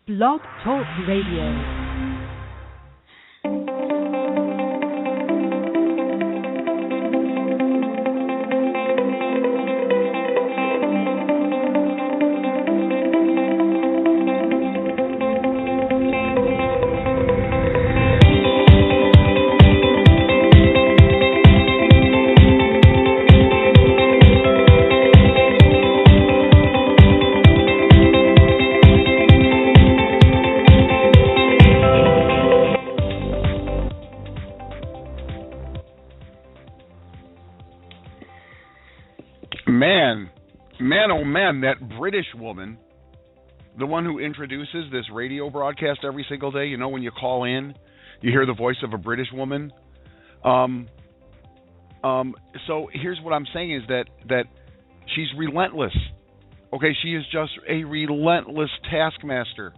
Blog Talk Radio. That British woman, the one who introduces this radio broadcast every single day, you know, when you call in, you hear the voice of a British woman. So here's what I'm saying is that she's relentless. Okay, she is just a relentless taskmaster.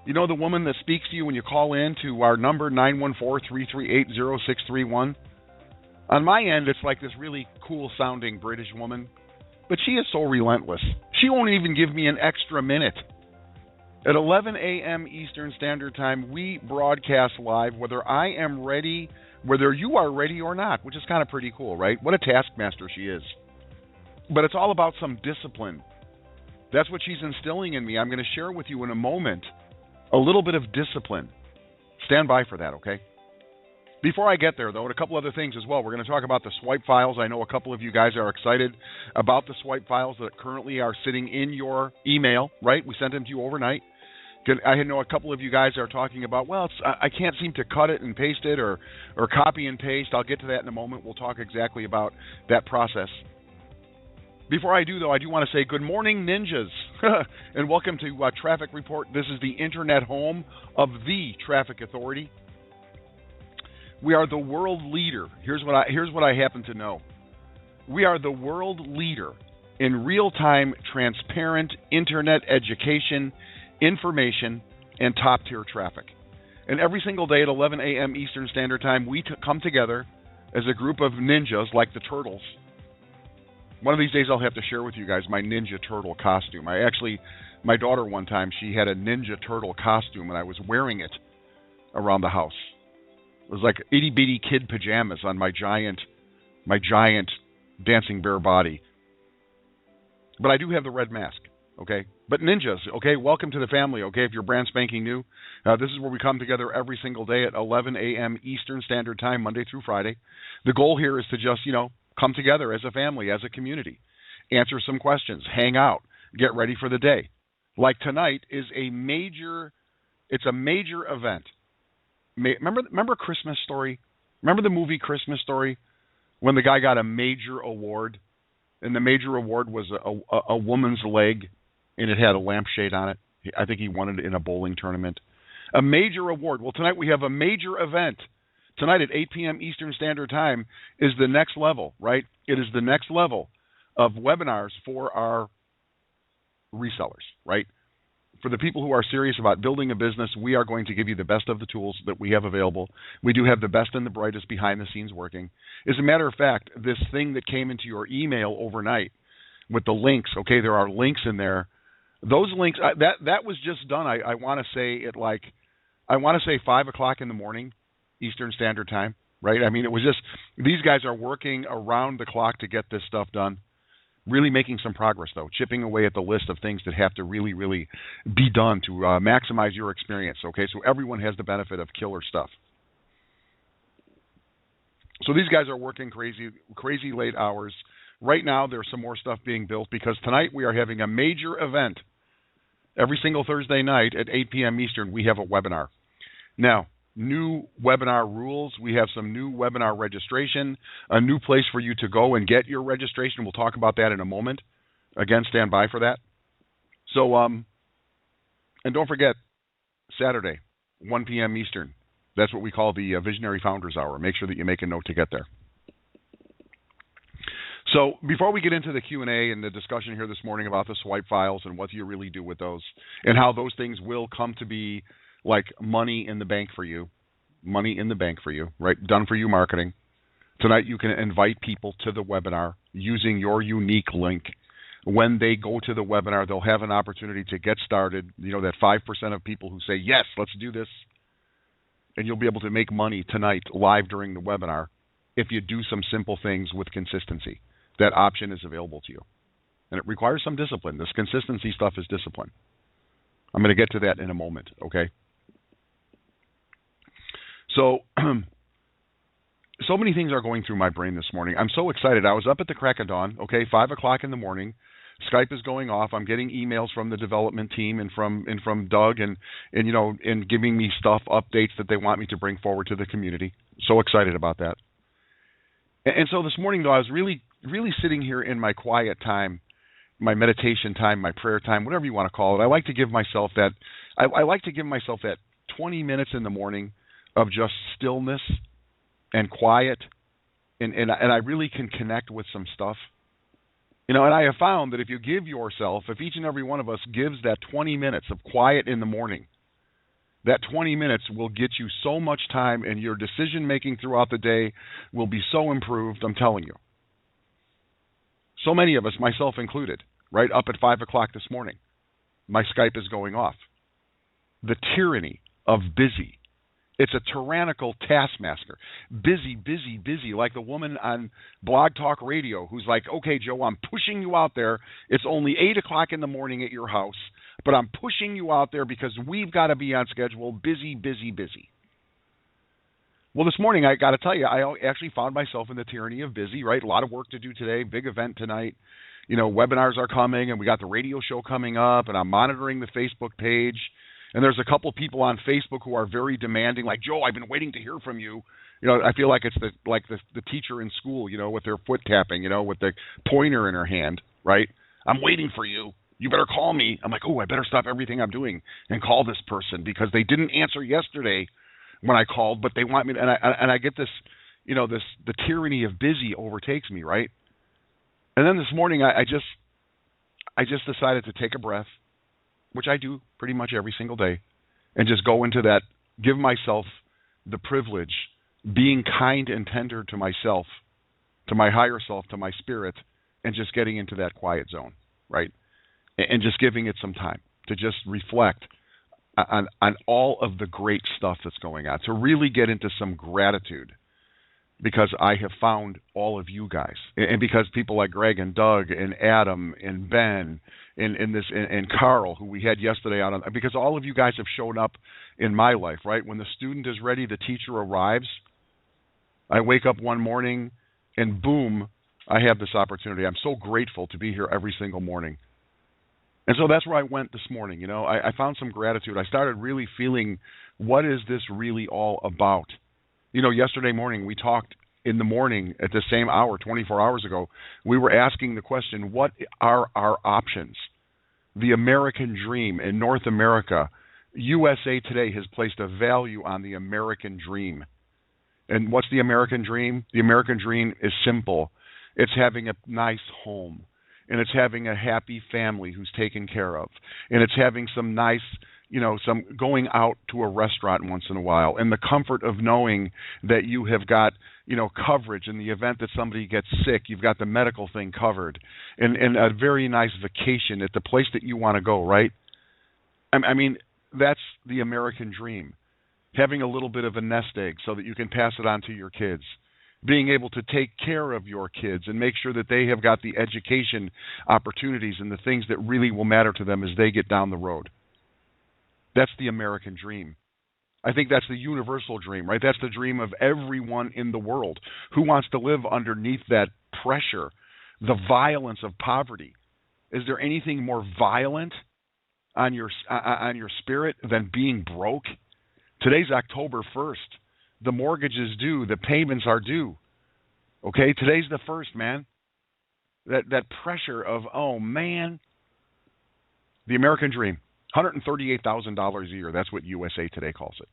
You know, the woman that speaks to you when you call in to our number 914-338-0631? On my end, it's like this really cool-sounding British woman. But she is so relentless. She won't even give me an extra minute. At 11 a.m. Eastern Standard Time, we broadcast live whether I am ready, whether you are ready or not, which is kind of pretty cool, right? What a taskmaster she is. But it's all about some discipline. That's what she's instilling in me. I'm going to share with you in a moment a little bit of discipline. Stand by for that, okay? Before I get there, though, and a couple other things as well, we're going to talk about the swipe files. I know a couple of you guys are excited about the swipe files that currently are sitting in your email, right? We sent them to you overnight. I know a couple of you guys are talking about, well, I can't seem to cut it and paste it or copy and paste. I'll get to that in a moment. We'll talk exactly about that process. Before I do, though, I do want to say good morning, ninjas, and welcome to Traffic Report. This is the internet home of the Traffic Authority. We are the world leader. Here's what I happen to know. We are the world leader in real-time, transparent internet education, information, and top-tier traffic. And every single day at 11 a.m. Eastern Standard Time, we come together as a group of ninjas like the turtles. One of these days I'll have to share with you guys my Ninja Turtle costume. My daughter one time, she had a Ninja Turtle costume, and I was wearing it around the house. It was like itty-bitty kid pajamas on my giant dancing bear body. But I do have the red mask, okay? But ninjas, okay, welcome to the family, okay, if you're brand spanking new. This is where we come together every single day at 11 a.m. Eastern Standard Time, Monday through Friday. The goal here is to just, come together as a family, as a community, answer some questions, hang out, get ready for the day. Like tonight is a major event. Remember Christmas Story? Remember the movie Christmas Story when the guy got a major award, and the major award was a woman's leg, and it had a lampshade on it. I think he won it in a bowling tournament. A major award. Well, tonight we have a major event. Tonight at 8 p.m. Eastern Standard Time is the next level, right? It is the next level of webinars for our resellers, right? For the people who are serious about building a business, we are going to give you the best of the tools that we have available. We do have the best and the brightest behind the scenes working. As a matter of fact, this thing that came into your email overnight with the links, okay, there are links in there. Those links, that was just done, I want to say 5 o'clock in the morning, Eastern Standard Time, right? I mean, it was just, these guys are working around the clock to get this stuff done. Really making some progress, though, chipping away at the list of things that have to really, really be done to maximize your experience, okay? So everyone has the benefit of killer stuff. So these guys are working crazy late hours. Right now, there's some more stuff being built because tonight we are having a major event. Every single Thursday night at 8 p.m. Eastern, we have a webinar. Now, new webinar rules. We have some new webinar registration, a new place for you to go and get your registration. We'll talk about that in a moment. Again, stand by for that. So, and don't forget, Saturday, 1 p.m. Eastern. That's what we call the Visionary Founders Hour. Make sure that you make a note to get there. So before we get into the Q&A and the discussion here this morning about the swipe files and what you really do with those and how those things will come to be like money in the bank for you, right? Done for you marketing. Tonight you can invite people to the webinar using your unique link. when they go to the webinar, they'll have an opportunity to get started. You know, that 5% of people who say, yes, let's do this. And you'll be able to make money tonight live during the webinar if you do some simple things with consistency. That option is available to you. And it requires some discipline. This consistency stuff is discipline. I'm going to get to that in a moment, okay? So, so many things are going through my brain this morning. I'm so excited. I was up at the crack of dawn, okay, 5 o'clock in the morning. Skype is going off. I'm getting emails from the development team and from Doug and you know, and giving me stuff, updates that they want me to bring forward to the community. So excited about that. And so this morning, though, I was really sitting here in my quiet time, my meditation time, my prayer time, whatever you want to call it. I like to give myself that. I like to give myself that 20 minutes in the morning of just stillness and quiet, and I really can connect with some stuff. You know, and I have found that if you give yourself, if each and every one of us gives that 20 minutes of quiet in the morning, that 20 minutes will get you so much time, and your decision-making throughout the day will be so improved, I'm telling you. So many of us, myself included, right up at 5 o'clock this morning, my Skype is going off. The tyranny of busy. It's a tyrannical taskmaster. Busy, busy, busy, like the woman on Blog Talk Radio who's like, okay, Joe, I'm pushing you out there. It's only 8 o'clock in the morning at your house, but I'm pushing you out there because we've got to be on schedule. Busy, busy, busy. Well, this morning, I got to tell you, I actually found myself in the tyranny of busy, right? A lot of work to do today, big event tonight. You know, webinars are coming, and we got the radio show coming up, and I'm monitoring the Facebook page. And there's a couple people on Facebook who are very demanding, like, Joe, I've been waiting to hear from you. You know, I feel like it's the teacher in school, you know, with their foot tapping, you know, with the pointer in her hand, right? I'm waiting for you. You better call me. I'm like, oh, I better stop everything I'm doing and call this person because they didn't answer yesterday when I called, but they want me to, and I get this, you know, the tyranny of busy overtakes me, right? And then this morning I just decided to take a breath, which I do pretty much every single day, and just go into that, give myself the privilege, being kind and tender to myself, to my higher self, to my spirit, and just getting into that quiet zone, right? And just giving it some time to just reflect on all of the great stuff that's going on, to really get into some gratitude, because I have found all of you guys, and because people like Greg and Doug and Adam and Ben and Carl, who we had yesterday out on, because all of you guys have shown up in my life, right? When the student is ready, the teacher arrives. I wake up one morning and boom, I have this opportunity. I'm so grateful to be here every single morning. And so that's where I went this morning. You know, I found some gratitude. I started really feeling, what is this really all about? You know, yesterday morning we talked in the morning at the same hour, 24 hours ago. We were asking the question, what are our options? The American dream in North America. USA Today has placed a value on the American dream. And what's the American dream? The American dream is simple. It's having a nice home. And it's having a happy family who's taken care of. And it's having some nice, you know, some going out to a restaurant once in a while. And the comfort of knowing that you have got, you know, coverage in the event that somebody gets sick. You've got the medical thing covered. And a very nice vacation at the place that you want to go, right? I mean, that's the American dream. Having a little bit of a nest egg so that you can pass it on to your kids. Being able to take care of your kids and make sure that they have got the education opportunities and the things that really will matter to them as they get down the road. That's the American dream. I think that's the universal dream, right? That's the dream of everyone in the world who wants to live underneath that pressure, the violence of poverty. Is there anything more violent on your spirit than being broke? Today's October 1st. The mortgage is due. The payments are due. Okay? Today's the 1st, man. That pressure of, oh, man. The American dream. $138,000 a year. That's what USA Today calls it.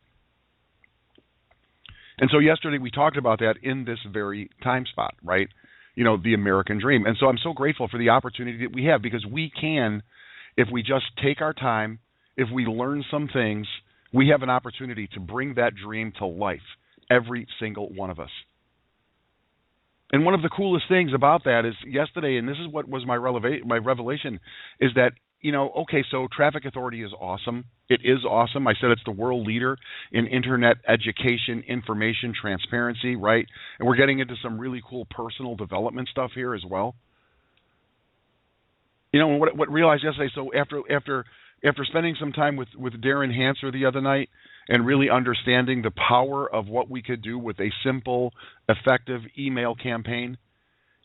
And so yesterday we talked about that in this very time spot, right? You know, the American dream. And so I'm so grateful for the opportunity that we have, because we can, if we just take our time, if we learn some things, we have an opportunity to bring that dream to life, every single one of us. And one of the coolest things about that is yesterday, and this is what was my revelation, is that, okay, so Traffic Authority is awesome. It is awesome. I said it's the world leader in internet education, information, transparency, right? And we're getting into some really cool personal development stuff here as well. And what realized yesterday, so after spending some time with Darren Hanser the other night and really understanding the power of what we could do with a simple, effective email campaign,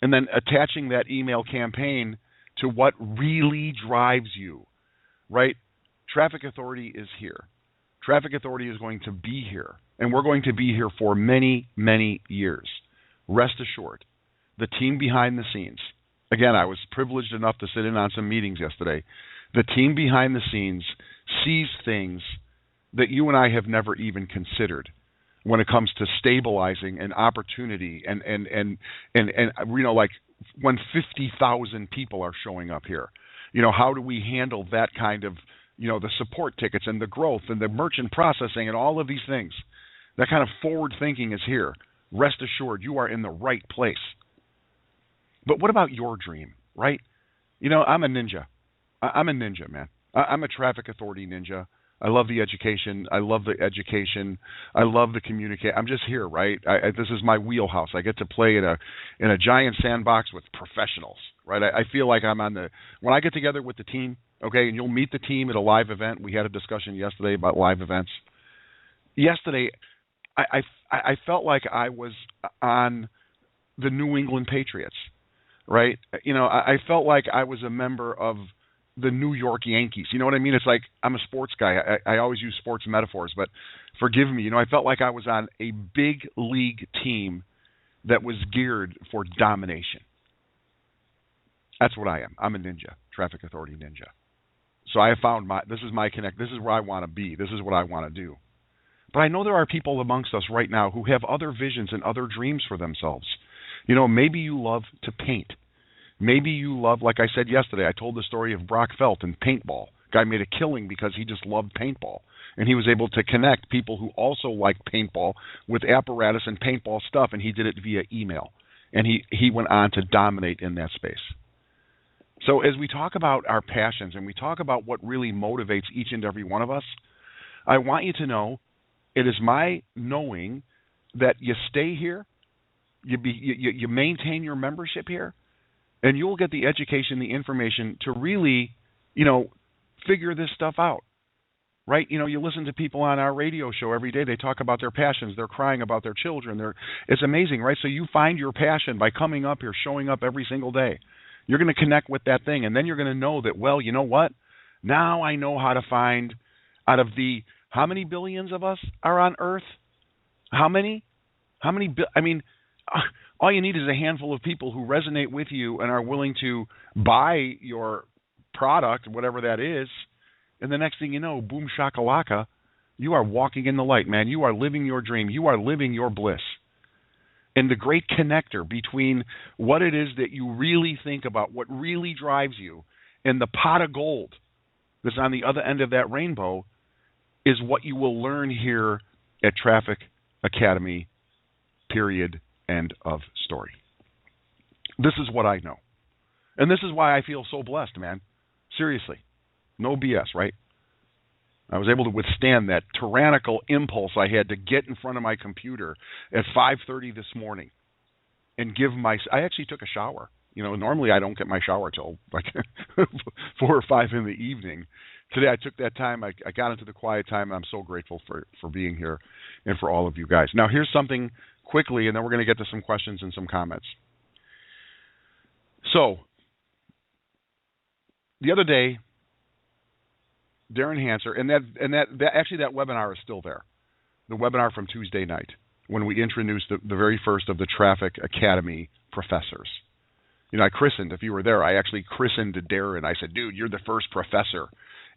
and then attaching that email campaign to what really drives you, right? Traffic Authority is here. Traffic Authority is going to be here, and we're going to be here for many, many years. Rest assured, the team behind the scenes, again, I was privileged enough to sit in on some meetings yesterday. The team behind the scenes sees things that you and I have never even considered when it comes to stabilizing an opportunity and like when 50,000 people are showing up here. How do we handle that kind of, the support tickets and the growth and the merchant processing and all of these things? That kind of forward thinking is here. Rest assured, you are in the right place. But what about your dream, right? I'm a ninja. I'm a ninja, man. I'm a Traffic Authority ninja. I love the education. I love the education. I love the communicate. I'm just here, right? This is my wheelhouse. I get to play in a giant sandbox with professionals, right? I feel like I'm when I get together with the team, okay, and you'll meet the team at a live event. We had a discussion yesterday about live events. Yesterday, I felt like I was on the New England Patriots, right? I felt like I was a member of the New York Yankees. You know what I mean? It's like I'm a sports guy. I always use sports metaphors, but forgive me. I felt like I was on a big league team that was geared for domination. That's what I am. I'm a ninja, Traffic Authority ninja. So I have found this is my connect. This is where I want to be. This is what I want to do. But I know there are people amongst us right now who have other visions and other dreams for themselves. Maybe you love to paint. Maybe you love, like I said yesterday, I told the story of Brock Felt and paintball. Guy made a killing because he just loved paintball. And he was able to connect people who also liked paintball with apparatus and paintball stuff, and he did it via email. And he went on to dominate in that space. So as we talk about our passions and we talk about what really motivates each and every one of us, I want you to know it is my knowing that you stay here, you maintain your membership here, and you'll get the education, the information to really, figure this stuff out, right? You listen to people on our radio show every day. They talk about their passions. They're crying about their children. It's amazing, right? So you find your passion by coming up here, showing up every single day. You're going to connect with that thing, and then you're going to know that, well, you know what? Now I know how to find out of the, how many billions of us are on Earth? How many? All you need is a handful of people who resonate with you and are willing to buy your product, whatever that is. And the next thing you know, boom shakalaka, you are walking in the light, man. You are living your dream. You are living your bliss. And the great connector between what it is that you really think about, what really drives you, and the pot of gold that's on the other end of that rainbow is what you will learn here at Traffic Academy, period. End of story. This is what I know. And this is why I feel so blessed, man. Seriously. No BS, right? I was able to withstand that tyrannical impulse I had to get in front of my computer at 5:30 this morning and I actually took a shower. Normally I don't get my shower till like 4 or 5 in the evening. Today I took that time. I got into the quiet time, and I'm so grateful for being here and for all of you guys. Now, here's something quickly, and then we're going to get to some questions and some comments. So, the other day, Darren Hanser, and that webinar is still there. The webinar from Tuesday night, when we introduced the very first of the Traffic Academy professors. I christened, if you were there, I actually christened Darren. I said, dude, you're the first professor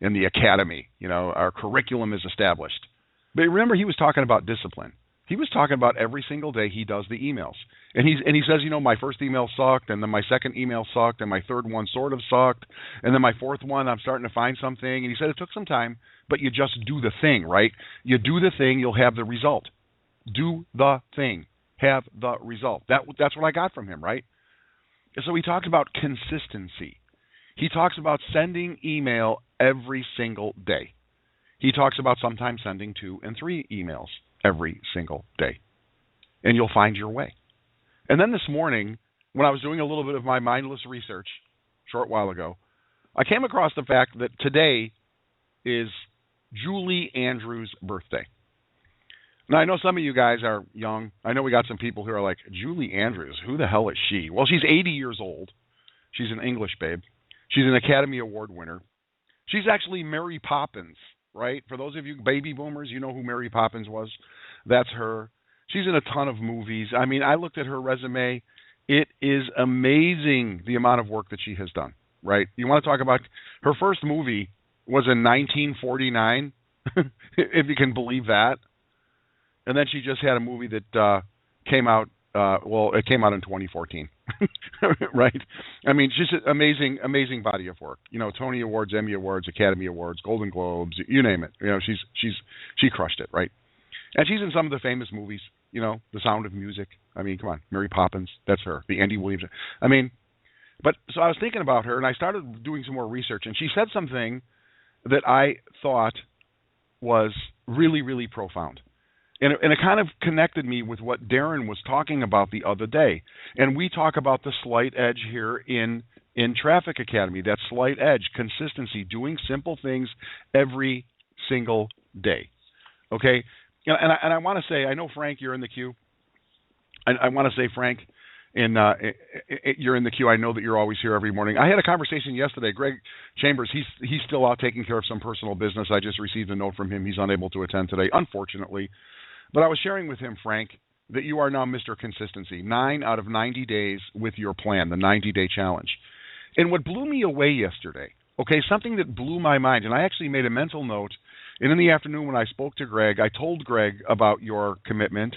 in the academy. Our curriculum is established. But remember, he was talking about discipline. He was talking about every single day he does the emails. And he says, my first email sucked, and then my second email sucked, and my third one sort of sucked, and then my fourth one, I'm starting to find something. And he said it took some time, but you just do the thing, right? You do the thing, you'll have the result. Do the thing. have the result. That's what I got from him, right? And so he talked about consistency. He talks about sending email every single day. He talks about sometimes sending 2 and 3 emails every single day. And you'll find your way. And then this morning, when I was doing a little bit of my mindless research a short while ago, I came across the fact that today is Julie Andrews' birthday. Now, I know some of you guys are young. I know we got some people who are like, Julie Andrews, who the hell is she? Well, she's 80 years old. She's an English babe. She's an Academy Award winner. She's actually Mary Poppins, right? For those of you baby boomers, you know who Mary Poppins was. That's her. She's in a ton of movies. I mean, I looked at her resume. It is amazing the amount of work that she has done, right? You want to talk about her first movie was in 1949, if you can believe that. And then she just had a movie that came out, it came out in 2014, right? I mean, she's an amazing body of work. You know, Tony Awards, Emmy Awards, Academy Awards, Golden Globes, you name it. You know, she crushed it, right? And she's in some of the famous movies, you know, The Sound of Music. I mean, come on, Mary Poppins, that's her. The Andy Williams. I mean, but so I was thinking about her, and I started doing some more research, and she said something that I thought was really, really profound. And it kind of connected me with what Darren was talking about the other day. And we talk about the slight edge here in Traffic Academy, that slight edge, consistency, doing simple things every single day. Okay? And I want to say, I know, Frank, you're in the queue. I want to say, Frank, you're in the queue. I know that you're always here every morning. I had a conversation yesterday. Greg Chambers, he's still out taking care of some personal business. I just received a note from him. He's unable to attend today, unfortunately. But I was sharing with him, Frank, that you are now Mr. Consistency, 9 out of 90 days with your plan, the 90-day challenge. And what blew me away yesterday, okay, something that blew my mind, and I actually made a mental note, and in the afternoon when I spoke to Greg, I told Greg about your commitment,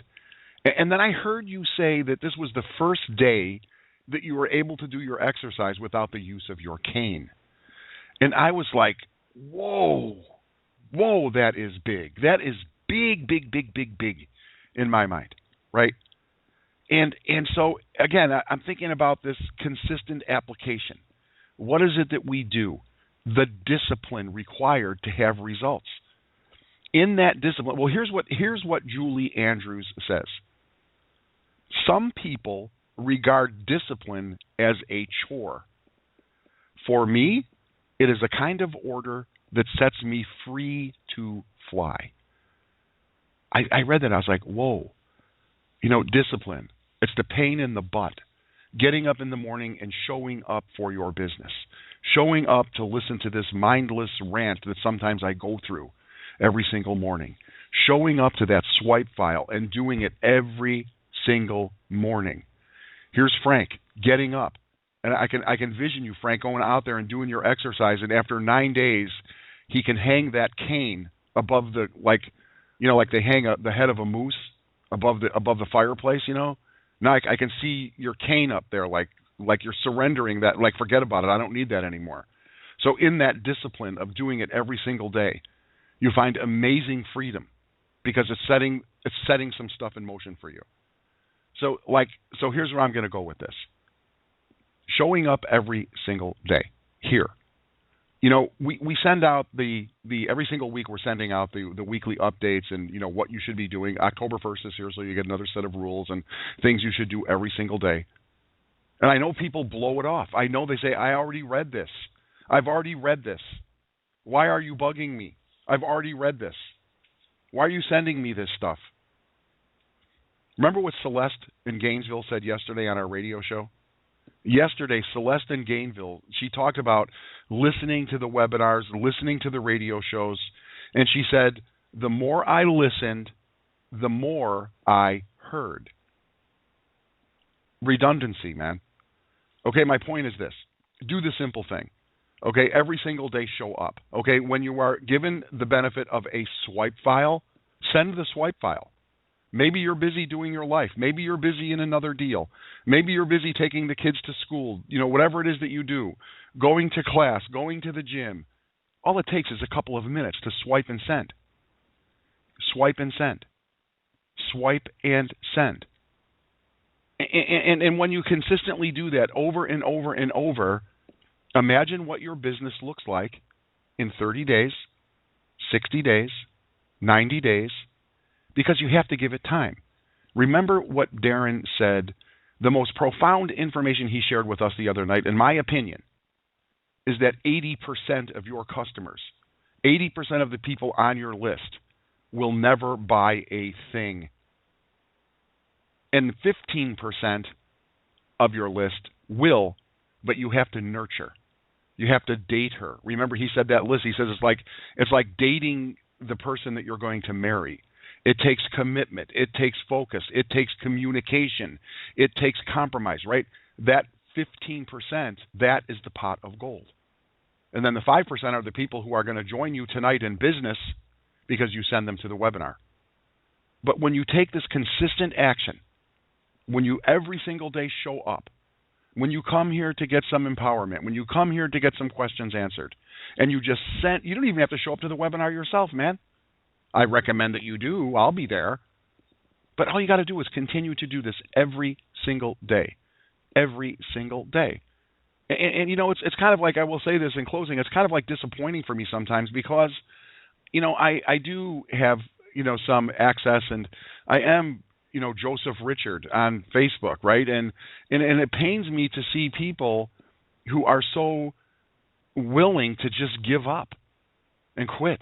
and then I heard you say that this was the first day that you were able to do your exercise without the use of your cane. And I was like, whoa, that is big. That is big in my mind, right? And so, again, I'm thinking about this consistent application. What is it that we do? The discipline required to have results. In that discipline, well, here's what Julie Andrews says. Some people regard discipline as a chore. For me, it is a kind of order that sets me free to fly. I read that. I was like, whoa. You know, discipline. It's the pain in the butt. Getting up in the morning and showing up for your business. Showing up to listen to this mindless rant that sometimes I go through every single morning. Showing up to that swipe file and doing it every single morning. Here's Frank getting up. And I can vision you, Frank, going out there and doing your exercise, and after 9 days, he can hang that cane above the, like they hang the head of a moose above the fireplace, you know. Now I can see your cane up there, like you're surrendering that, like forget about it, I don't need that anymore. So in that discipline of doing it every single day, you find amazing freedom because it's setting some stuff in motion for you. So here's where I'm going to go with this. Showing up every single day here. You know, we send out the every single week we're sending out the weekly updates and, you know, what you should be doing. October 1st is here, so you get another set of rules and things you should do every single day. And I know people blow it off. I know they say, I already read this. I've already read this. Why are you bugging me? I've already read this. Why are you sending me this stuff? Remember what Celeste in Gainesville said yesterday on our radio show? Yesterday, Celeste in Gainesville, she talked about listening to the webinars, listening to the radio shows, and she said, the more I listened, the more I heard. Redundancy, man. Okay, my point is this. Do the simple thing. Okay, every single day show up. Okay, when you are given the benefit of a swipe file, send the swipe file. Maybe you're busy doing your life. Maybe you're busy in another deal. Maybe you're busy taking the kids to school. You know, whatever it is that you do, going to class, going to the gym. All it takes is a couple of minutes to swipe and send. Swipe and send. Swipe and send. And when you consistently do that over and over and over, imagine what your business looks like in 30 days, 60 days, 90 days, because you have to give it time. Remember what Darren said, the most profound information he shared with us the other night, in my opinion, is that 80% of your customers, 80% of the people on your list will never buy a thing. And 15% of your list will, but you have to nurture. You have to date her. Remember, he said that list. He says it's like dating the person that you're going to marry. It takes commitment. It takes focus. It takes communication. It takes compromise, right? That 15%, that is the pot of gold. And then the 5% are the people who are going to join you tonight in business because you send them to the webinar. But when you take this consistent action, when you every single day show up, when you come here to get some empowerment, when you come here to get some questions answered, and you just send, you don't even have to show up to the webinar yourself, man. I recommend that you do. I'll be there. But all you got to do is continue to do this every single day. Every single day. And you know, it's kind of like, I will say this in closing, it's kind of like disappointing for me sometimes because, you know, I do have, you know, some access, and I am, you know, Joseph Richard on Facebook, right? And it pains me to see people who are so willing to just give up and quit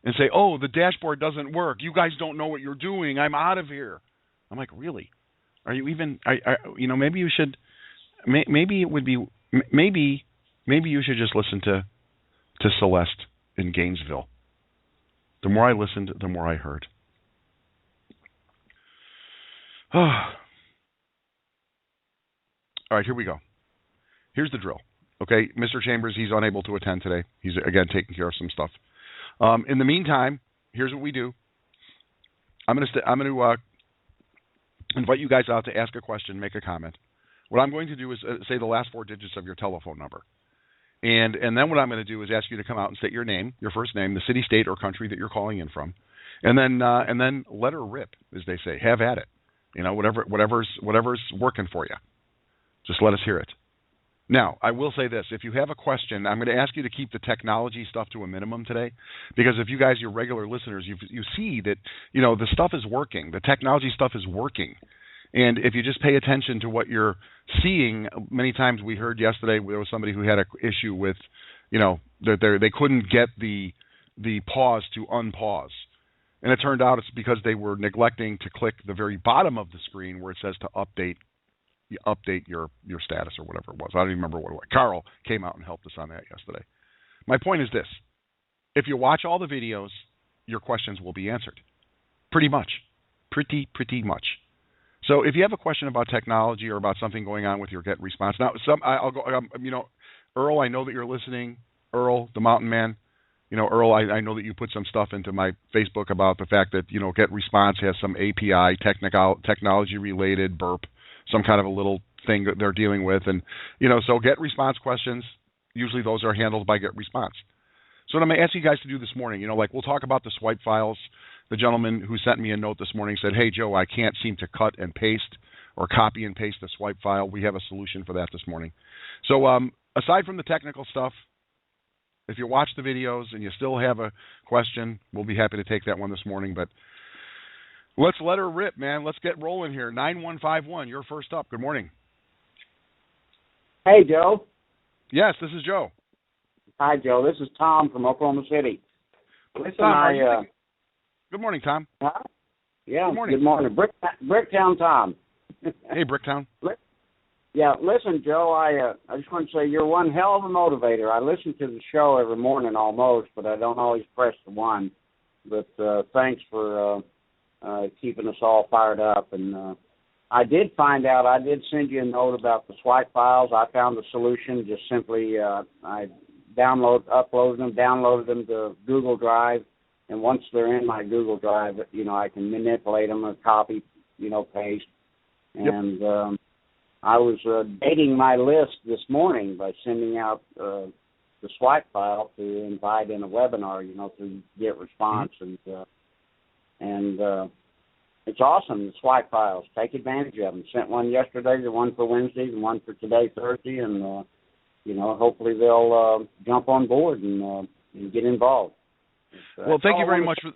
and say, oh, the dashboard doesn't work. You guys don't know what you're doing. I'm out of here. I'm like, really? Are you even, you know, maybe you should, maybe it would be, maybe you should just listen to Celeste in Gainesville. The more I listened, the more I heard. All right, here we go. Here's the drill. Okay, Mr. Chambers, he's unable to attend today. He's, again, taking care of some stuff. In the meantime, here's what we do. I'm going to invite you guys out to ask a question, make a comment. What I'm going to do is say the last 4 digits of your telephone number. And then what I'm going to do is ask you to come out and state your name, your first name, the city, state, or country that you're calling in from. And then let her rip, as they say. Have at it. You know, whatever's working for you. Just let us hear it. Now, I will say this. If you have a question, I'm going to ask you to keep the technology stuff to a minimum today, because if you guys, your regular listeners, you see that, you know, the stuff is working. The technology stuff is working. And if you just pay attention to what you're seeing, many times we heard yesterday there was somebody who had an issue with, you know, they couldn't get the pause to unpause. And it turned out it's because they were neglecting to click the very bottom of the screen where it says to update your status or whatever it was. I don't even remember what it was. Carl came out and helped us on that yesterday. My point is this. If you watch all the videos, your questions will be answered. Pretty much. Pretty much. So if you have a question about technology or about something going on with your Get Response, now I'll go. You know, Earl, I know that you're listening. Earl, the Mountain Man. You know, Earl, I know that you put some stuff into my Facebook about the fact that, you know, Get Response has some API technology related burp, some kind of a little thing that they're dealing with, and you know, so Get Response questions, usually those are handled by Get Response. So what I'm going to ask you guys to do this morning, you know, like we'll talk about the swipe files. The gentleman who sent me a note this morning said, hey, Joe, I can't seem to cut and paste or copy and paste the swipe file. We have a solution for that this morning. So aside from the technical stuff, if you watch the videos and you still have a question, we'll be happy to take that one this morning. But let's let her rip, man. Let's get rolling here. 9151, you're first up. Good morning. Hey, Joe. Yes, this is Joe. Hi, Joe. This is Tom from Oklahoma City. Listen, Tom, good morning, Tom. Huh? Yeah, good morning. Good morning. Bricktown Tom. Hey, Bricktown. Yeah, listen, Joe, I just want to say you're one hell of a motivator. I listen to the show every morning almost, but I don't always press the one. But thanks for keeping us all fired up. And I did find out, I did send you a note about the swipe files. I found the solution. Just simply I downloaded them to Google Drive. And once they're in my Google Drive, you know, I can manipulate them or copy, you know, paste. And yep. I was dating my list this morning by sending out the swipe file to invite in a webinar, you know, to Get Response. Mm-hmm. And it's awesome, the swipe files. Take advantage of them. Sent one yesterday, the one for Wednesday, and one for today, Thursday, and, hopefully they'll jump on board and get involved. Well, thank you very much. All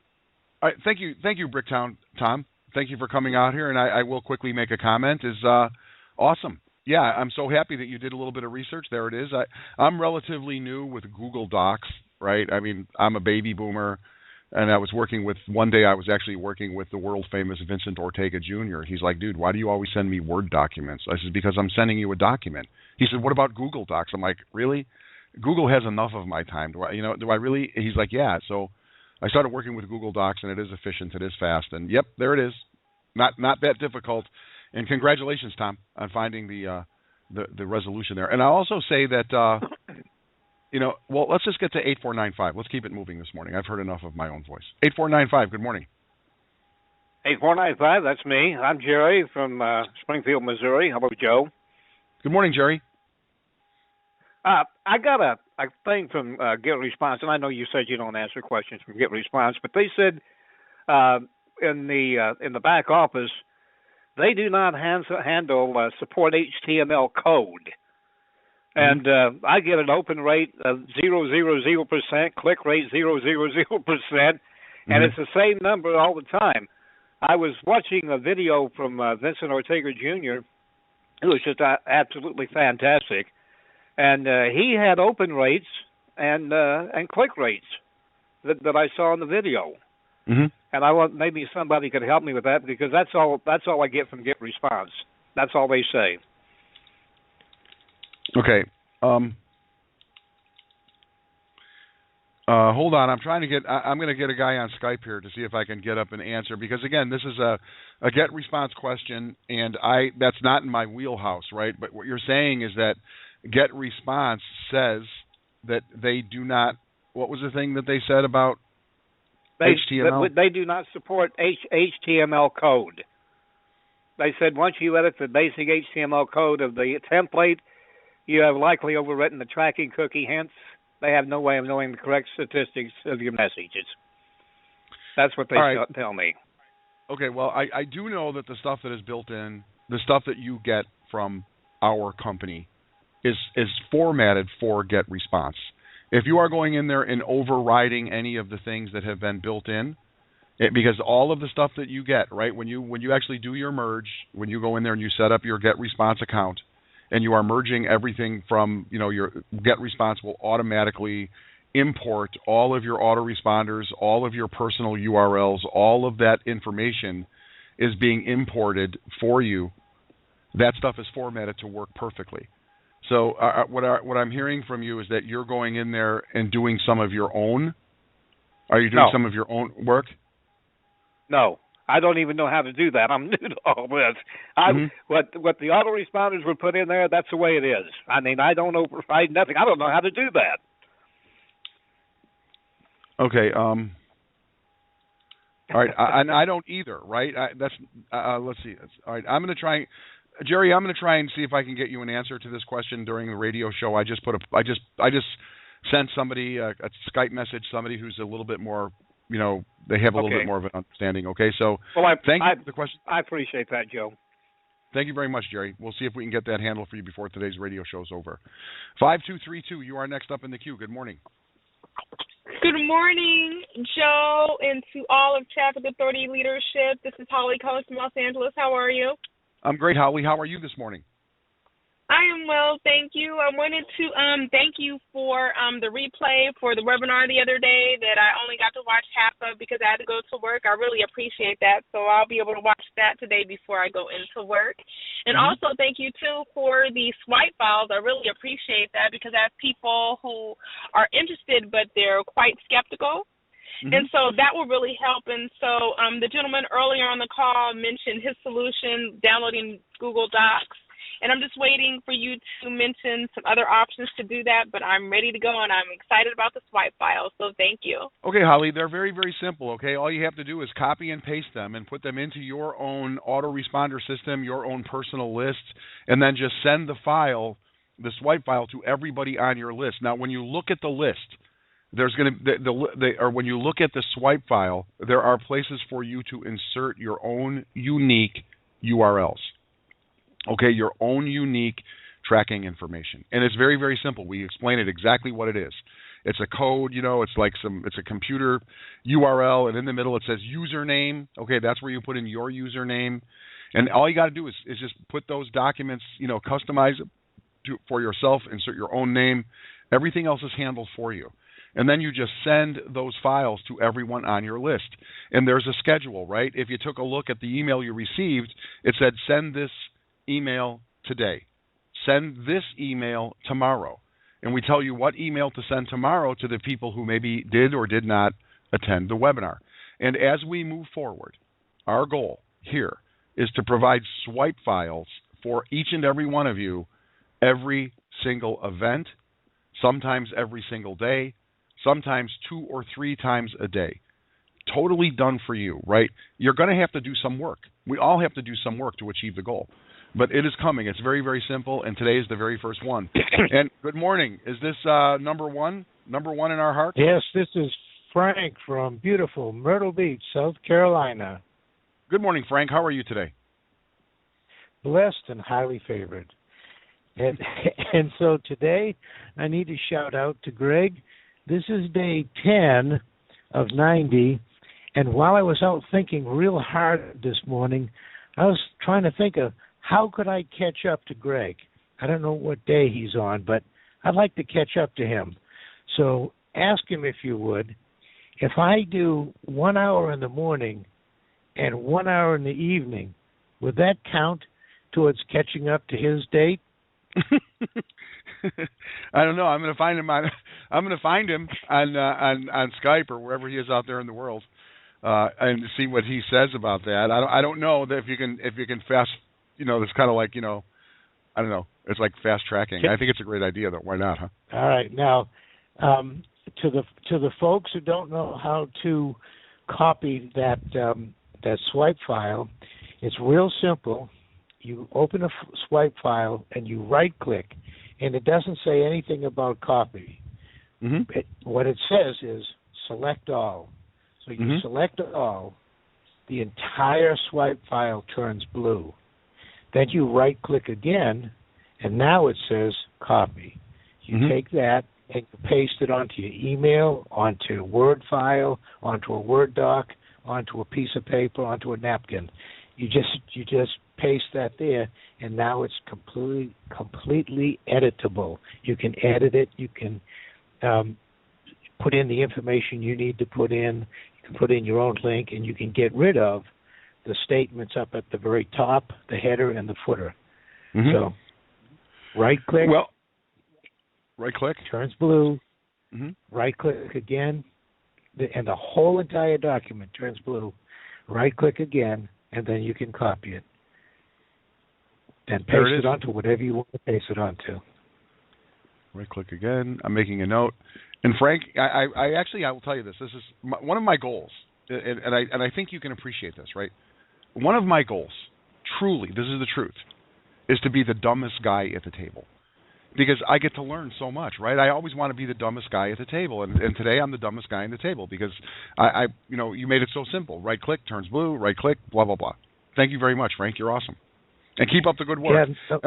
right, thank you, Bricktown Tom. Thank you for coming out here, and I will quickly make a comment. Is awesome. Yeah, I'm so happy that you did a little bit of research. There it is. I'm relatively new with Google Docs, right? I mean, I'm a baby boomer, and I was one day I was actually working with the world famous Vincent Ortega Jr. He's like, dude, why do you always send me Word documents? I said, because I'm sending you a document. He said, what about Google Docs? I'm like, really? Google has enough of my time. Do I really? He's like, yeah. So I started working with Google Docs, and it is efficient, it is fast, and yep, there it is. Not that difficult. And congratulations, Tom, on finding the resolution there. And I'll also say that, well, let's just get to 8495. Let's keep it moving this morning. I've heard enough of my own voice. 8495, good morning. 8495, that's me. I'm Jerry from Springfield, Missouri. How about Joe? Good morning, Jerry. I got a thing from GetResponse, and I know you said you don't answer questions from GetResponse, but they said in the back office, they do not handle support HTML code. And I get an open rate of 0.000%, click rate 0.000%, and it's the same number all the time. I was watching a video from Vincent Ortega Jr., who was just absolutely fantastic, and he had open rates and click rates that I saw in the video. Mm-hmm. And I want maybe somebody could help me with that, because that's all I get from GetResponse. That's all they say. Okay. Hold on. I'm going to get a guy on Skype here to see if I can get up an answer, because again, this is a GetResponse question, and that's not in my wheelhouse, right? But what you're saying is that GetResponse says that they do not. What was the thing that they said about HTML? They do not support HTML code. They said once you edit the basic HTML code of the template, you have likely overwritten the tracking cookie. Hence, they have no way of knowing the correct statistics of your messages. That's what they tell me. Okay, well, I do know that the stuff that is built in, the stuff that you get from our company, is formatted for GetResponse. If you are going in there and overriding any of the things that have been built in, because all of the stuff that you get, right, when you actually do your merge, when you go in there and you set up your GetResponse account, and you are merging everything from, your GetResponse will automatically import all of your autoresponders, all of your personal URLs, all of that information is being imported for you. That stuff is formatted to work perfectly. So what I'm hearing from you is that you're going in there and doing some of your own. Are you doing some of your own work? No, I don't even know how to do that. I'm new to all this. What the autoresponders were put in there, that's the way it is. I mean, I don't override nothing. I don't know how to do that. Okay. All right. I don't either. Right. Let's see. All right. I'm going to try. Jerry, I'm going to try and see if I can get you an answer to this question during the radio show. I just sent somebody a Skype message, somebody who's a little bit more, they have a little bit more of an understanding. Okay, so thank you for the question. I appreciate that, Joe. Thank you very much, Jerry. We'll see if we can get that handled for you before today's radio show's over. 5232, you are next up in the queue. Good morning. Good morning, Joe, and to all of Traffic Authority leadership. This is Holly Coast from Los Angeles. How are you? I'm great, Holly. How are you this morning? I am well, thank you. I wanted to thank you for the replay for the webinar the other day that I only got to watch half of because I had to go to work. I really appreciate that, so I'll be able to watch that today before I go into work. And also thank you, too, for the swipe files. I really appreciate that because I have people who are interested, but they're quite skeptical. And so that will really help. And so the gentleman earlier on the call mentioned his solution, downloading Google Docs. And I'm just waiting for you to mention some other options to do that, but I'm ready to go, and I'm excited about the swipe files, so thank you. Okay, Holly, they're very, very simple, okay? All you have to do is copy and paste them and put them into your own autoresponder system, your own personal list, and then just send the file, the swipe file, to everybody on your list. Now, when you look at the list, there's going to or when you look at the swipe file, there are places for you to insert your own unique URLs. Okay, your own unique tracking information, and it's very, very simple. We explain it exactly what it is. It's a code, it's a computer URL, and in the middle it says username. Okay, that's where you put in your username, and all you got to do is just put those documents, customize it for yourself, insert your own name. Everything else is handled for you. And then you just send those files to everyone on your list. And there's a schedule, right? If you took a look at the email you received, it said send this email today. Send this email tomorrow. And we tell you what email to send tomorrow to the people who maybe did or did not attend the webinar. And as we move forward, our goal here is to provide swipe files for each and every one of you every single event, sometimes every single day, sometimes 2 or 3 times a day. Totally done for you, right? You're going to have to do some work. We all have to do some work to achieve the goal. But it is coming. It's very, very simple, and today is the very first one. And good morning. Is this number one? Number one in our hearts? Yes, this is Frank from beautiful Myrtle Beach, South Carolina. Good morning, Frank. How are you today? Blessed and highly favored. And so today I need to shout out to Greg. This is day 10 of 90, and while I was out thinking real hard this morning, I was trying to think of how could I catch up to Greg. I don't know what day he's on, but I'd like to catch up to him. So ask him, if you would, if I do 1 hour in the morning and 1 hour in the evening, would that count towards catching up to his date? I don't know. I'm going to find him on Skype or wherever he is out there in the world, and see what he says about that. I don't know that if you can fast. It's kind of like I don't know. It's like fast tracking. I think it's a great idea, though. Why not, huh? All right. Now, to the folks who don't know how to copy that swipe file, it's real simple. You open a swipe file and you right-click, and it doesn't say anything about copy. Mm-hmm. What it says is select all. So you select all, the entire swipe file turns blue. Then you right-click again, and now it says copy. You take that and you paste it onto your email, onto a Word file, onto a Word doc, onto a piece of paper, onto a napkin. You just paste that there, and now it's completely editable. You can edit it. You can put in the information you need to put in. You can put in your own link, and you can get rid of the statements up at the very top, the header, and the footer. Mm-hmm. So right-click. Well, right-click. Turns blue. Mm-hmm. Right-click again, and the whole entire document turns blue. Right-click again, and then you can copy it. Then paste it onto whatever you want to paste it onto. Right-click again. I'm making a note. And Frank, I will tell you this. This is one of my goals, and I think you can appreciate this, right? One of my goals, truly, this is the truth, is to be the dumbest guy at the table. Because I get to learn so much, right? I always want to be the dumbest guy at the table, and today I'm the dumbest guy at the table because you made it so simple. Right click turns blue. Right click, blah blah blah. Thank you very much, Frank. You're awesome, and keep up the good work. Yeah,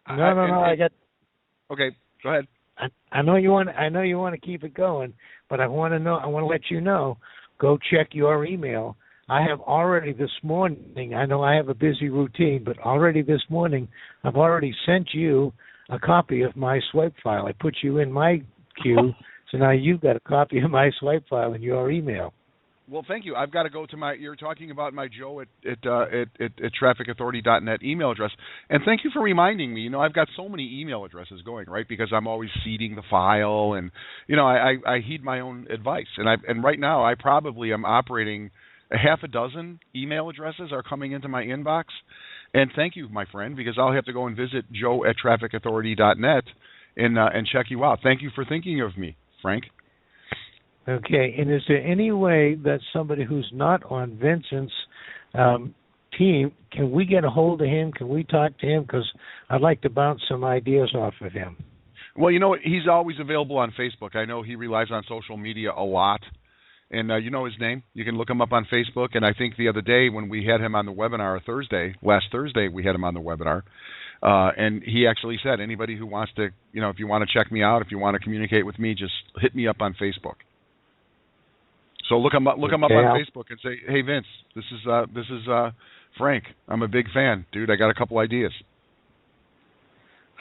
I get. Okay, go ahead. I know you want to keep it going, but I want to let you know. Go check your email. I have already this morning. I know I have a busy routine, but already this morning I've already sent you a copy of my swipe file. I put you in my queue, so now you've got a copy of my swipe file in your email. Well, thank you. I've got to go to you're talking about my Joe at trafficauthority.net email address. And thank you for reminding me. I've got so many email addresses going, right, because I'm always seeding the file. And, I heed my own advice. And right now I probably am operating a half a dozen email addresses are coming into my inbox. And thank you, my friend, because I'll have to go and visit Joe at trafficauthority.net and check you out. Thank you for thinking of me, Frank. Okay, and is there any way that somebody who's not on Vincent's team, can we get a hold of him? Can we talk to him? Because I'd like to bounce some ideas off of him. Well, you know, he's always available on Facebook. I know he relies on social media a lot. And you know his name. You can look him up on Facebook. And I think the other day when we had him on the webinar, last Thursday, we had him on the webinar. And he actually said, anybody who wants to, you know, if you want to check me out, if you want to communicate with me, just hit me up on Facebook. So look him up on Facebook and say, hey, Vince, this is Frank. I'm a big fan, dude. I got a couple ideas.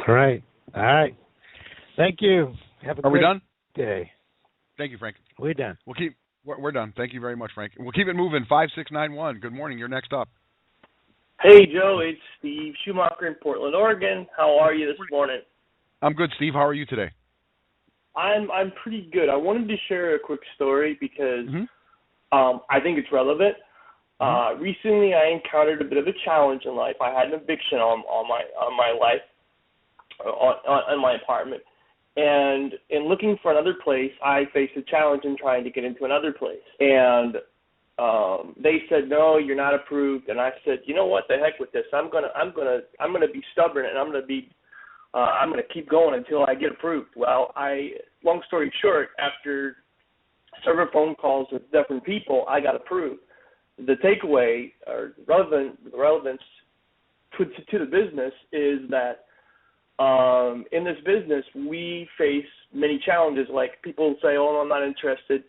All right. Thank you. Have a great we done? day. Thank you, Frank. We're done. We're done. Thank you very much, Frank. We'll keep it moving. 5691. Good morning. You're next up. Hey, Joe. It's Steve Schumacher in Portland, Oregon. How are you this morning? I'm good, Steve. How are you today? I'm pretty good. I wanted to share a quick story because I think it's relevant. Recently, I encountered a bit of a challenge in life. I had an eviction on my life, on my apartment. And in looking for another place, I faced a challenge in trying to get into another place. And they said, no, you're not approved. And I said, you know what, the heck with this. I'm gonna be stubborn, and I'm gonna keep going until I get approved. Well, long story short, after several phone calls with different people, I got approved. The takeaway or relevance to the business is that in this business, we face many challenges. Like people say, oh, I'm not interested.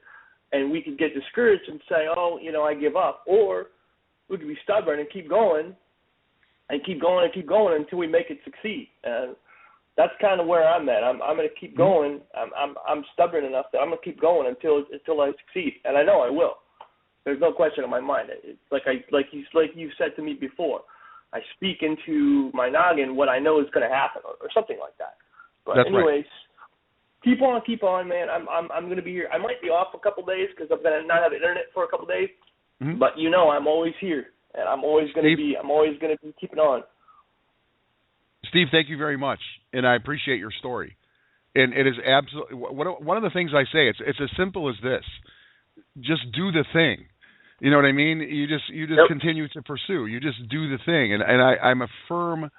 And we could get discouraged and say, oh, you know, I give up. Or we could be stubborn and keep going and keep going and keep going until we make it succeed. And that's kind of where I'm at. I'm going to keep going. I'm stubborn enough that I'm going to keep going until I succeed. And I know I will. There's no question in my mind. It's like you said to me before. I speak into my noggin what I know is going to happen, or something like that. But that's anyways, right. Keep on, man. I'm going to be here. I might be off a couple days because I'm going to not have internet for a couple days. But you know, I'm always here, and I'm always going to be keeping on. Steve, thank you very much, and I appreciate your story. And it is absolutely one of the things I say. It's as simple as this: just do the thing. You know what I mean? You just continue to pursue. You just do the thing. And I'm a firm.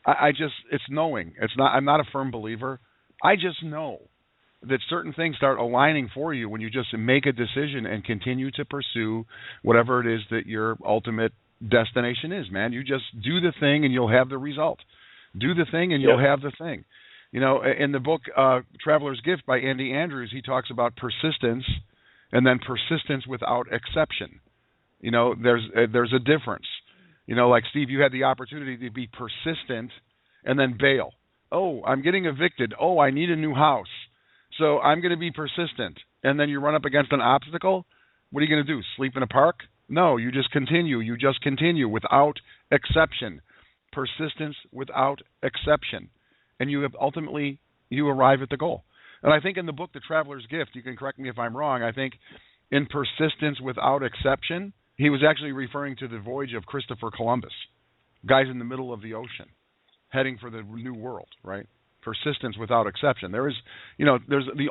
It's knowing. It's not. I'm not a firm believer. I just know that certain things start aligning for you when you just make a decision and continue to pursue whatever it is that your ultimate destination is. Man, you just do the thing and you'll have the result. Do the thing and you'll have the thing. You know, in the book Traveler's Gift by Andy Andrews, he talks about persistence and then persistence without exception. You know, there's a difference. You know, like Steve, you had the opportunity to be persistent and then bail. Oh, I'm getting evicted. Oh, I need a new house. So I'm going to be persistent. And then you run up against an obstacle. What are you going to do? Sleep in a park? No, you just continue. You just continue without exception. Persistence without exception. And you have ultimately, you arrive at the goal. And I think in the book, The Traveler's Gift, you can correct me if I'm wrong, I think in persistence without exception, he was actually referring to the voyage of Christopher Columbus, guys in the middle of the ocean, heading for the new world, right? Persistence without exception. There is, you know, there's the,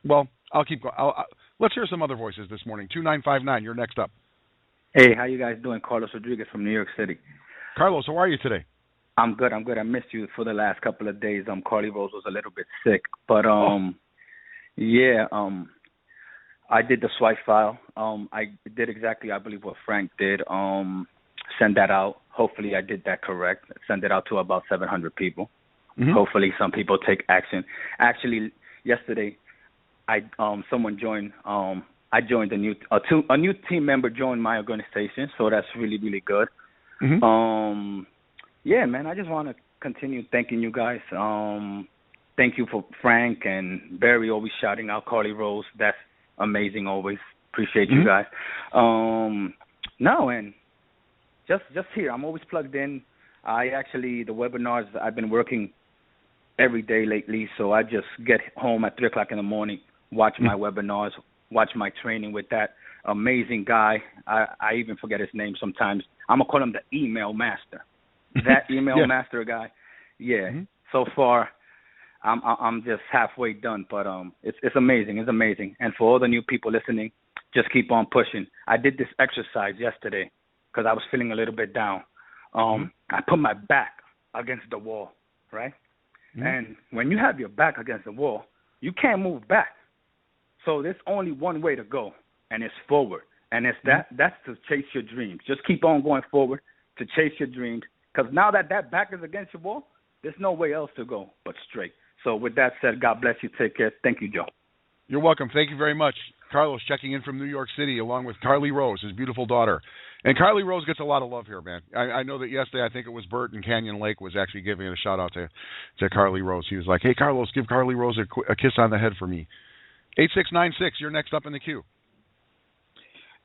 well, I'll keep going. Let's hear some other voices this morning. 2959, you're next up. Hey, how you guys doing? Carlos Rodriguez from New York City. Carlos, how are you today? I'm good. I missed you for the last couple of days. Carly Rose was a little bit sick, but I did the swipe file. I did exactly, I believe, what Frank did. Send that out. Hopefully, I did that correct. Send it out to about 700 people. Hopefully, some people take action. Actually, yesterday, someone joined. I joined a new team member joined my organization, so that's really, really good. Yeah, man, I just want to continue thanking you guys. Thank you for Frank and Barry always shouting out Carly Rose. That's amazing always. Appreciate you guys. No, and just here, I'm always plugged in. The webinars, I've been working every day lately, so I just get home at 3 o'clock in the morning, watch my webinars, watch my training with that amazing guy. I even forget his name sometimes. I'm going to call him the email master. That email master guy. Yeah. So far, I'm just halfway done, but it's amazing. It's amazing. And for all the new people listening, just keep on pushing. I did this exercise yesterday because I was feeling a little bit down. I put my back against the wall, right? And when you have your back against the wall, you can't move back. So there's only one way to go, and it's forward. And it's that's to chase your dreams. Just keep on going forward to chase your dreams. Because now that back is against your wall, there's no way else to go but straight. So with that said, God bless you. Take care. Thank you, Joe. You're welcome. Thank you very much. Carlos checking in from New York City along with Carly Rose, his beautiful daughter. And Carly Rose gets a lot of love here, man. I know that yesterday I think it was Bert in Canyon Lake was actually giving a shout-out to Carly Rose. He was like, hey, Carlos, give Carly Rose a kiss on the head for me. 8696, you're next up in the queue.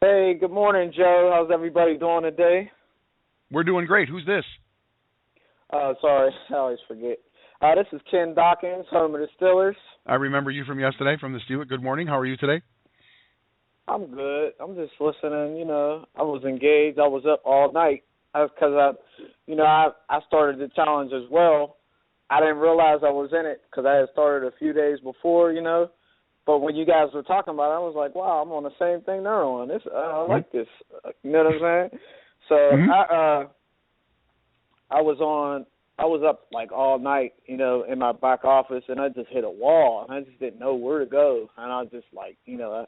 Hey, good morning, Joe. How's everybody doing today? We're doing great. Who's this? Sorry, I always forget. This is Ken Dawkins, home of the Steelers. I remember you from yesterday from the Steelers. Good morning. How are you today? I'm good. I'm just listening. You know, I was engaged. I was up all night because I started the challenge as well. I didn't realize I was in it because I had started a few days before, you know. But when you guys were talking about it, I was like, wow, I'm on the same thing they're on. I like this. You know what I'm saying? So I was up like all night, you know, in my back office, and I just hit a wall, and I just didn't know where to go. And I was just like, you know,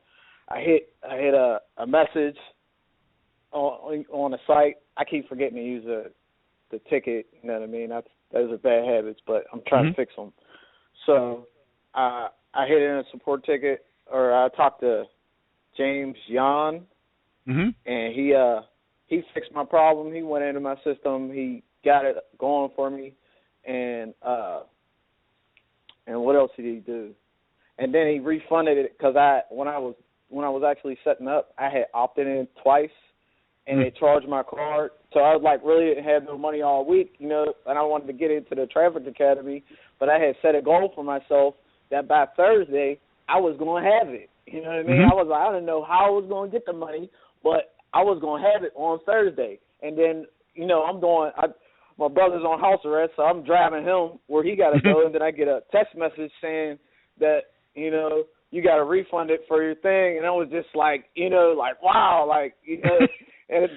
I hit a message on the site. I keep forgetting to use the ticket. You know what I mean? Those are bad habits, but I'm trying to fix them. So I hit in a support ticket, or I talked to James Yan, and he fixed my problem. He went into my system. He got it going for me, and what else did he do? And then he refunded it because when I was actually setting up, I had opted in twice, and they charged my card. So I was like, really didn't have no money all week, you know, and I wanted to get into the Traffic Academy, but I had set a goal for myself that by Thursday I was going to have it. You know what I mean? I didn't know how I was going to get the money, but I was going to have it on Thursday. And then, you know, my brother's on house arrest, so I'm driving him where he got to go, and then I get a text message saying that, you know, you got to refund it for your thing. And I was just like, you know, like, wow, like, you know, and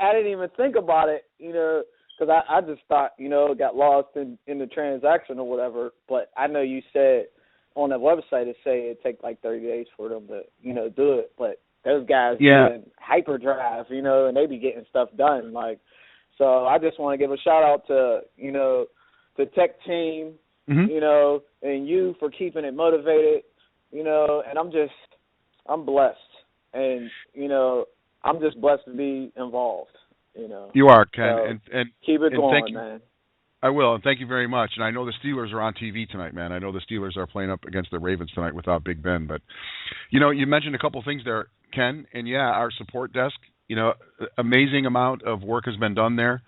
I didn't even think about it, you know, because I just thought, you know, it got lost in the transaction or whatever. But I know you said on the website it say it take like 30 days for them to, you know, do it. But those guys doing hyperdrive, you know, and they be getting stuff done. Like, so I just want to give a shout out to, you know, the tech team, you know, and you for keeping it motivated, you know, and I'm blessed. And, you know, I'm just blessed to be involved, you know. You are, Ken. So and keep it going, man. I will, and thank you very much. And I know the Steelers are on TV tonight, man. I know the Steelers are playing up against the Ravens tonight without Big Ben. But, you know, you mentioned a couple things there, Ken. And, yeah, our support desk, you know, amazing amount of work has been done there.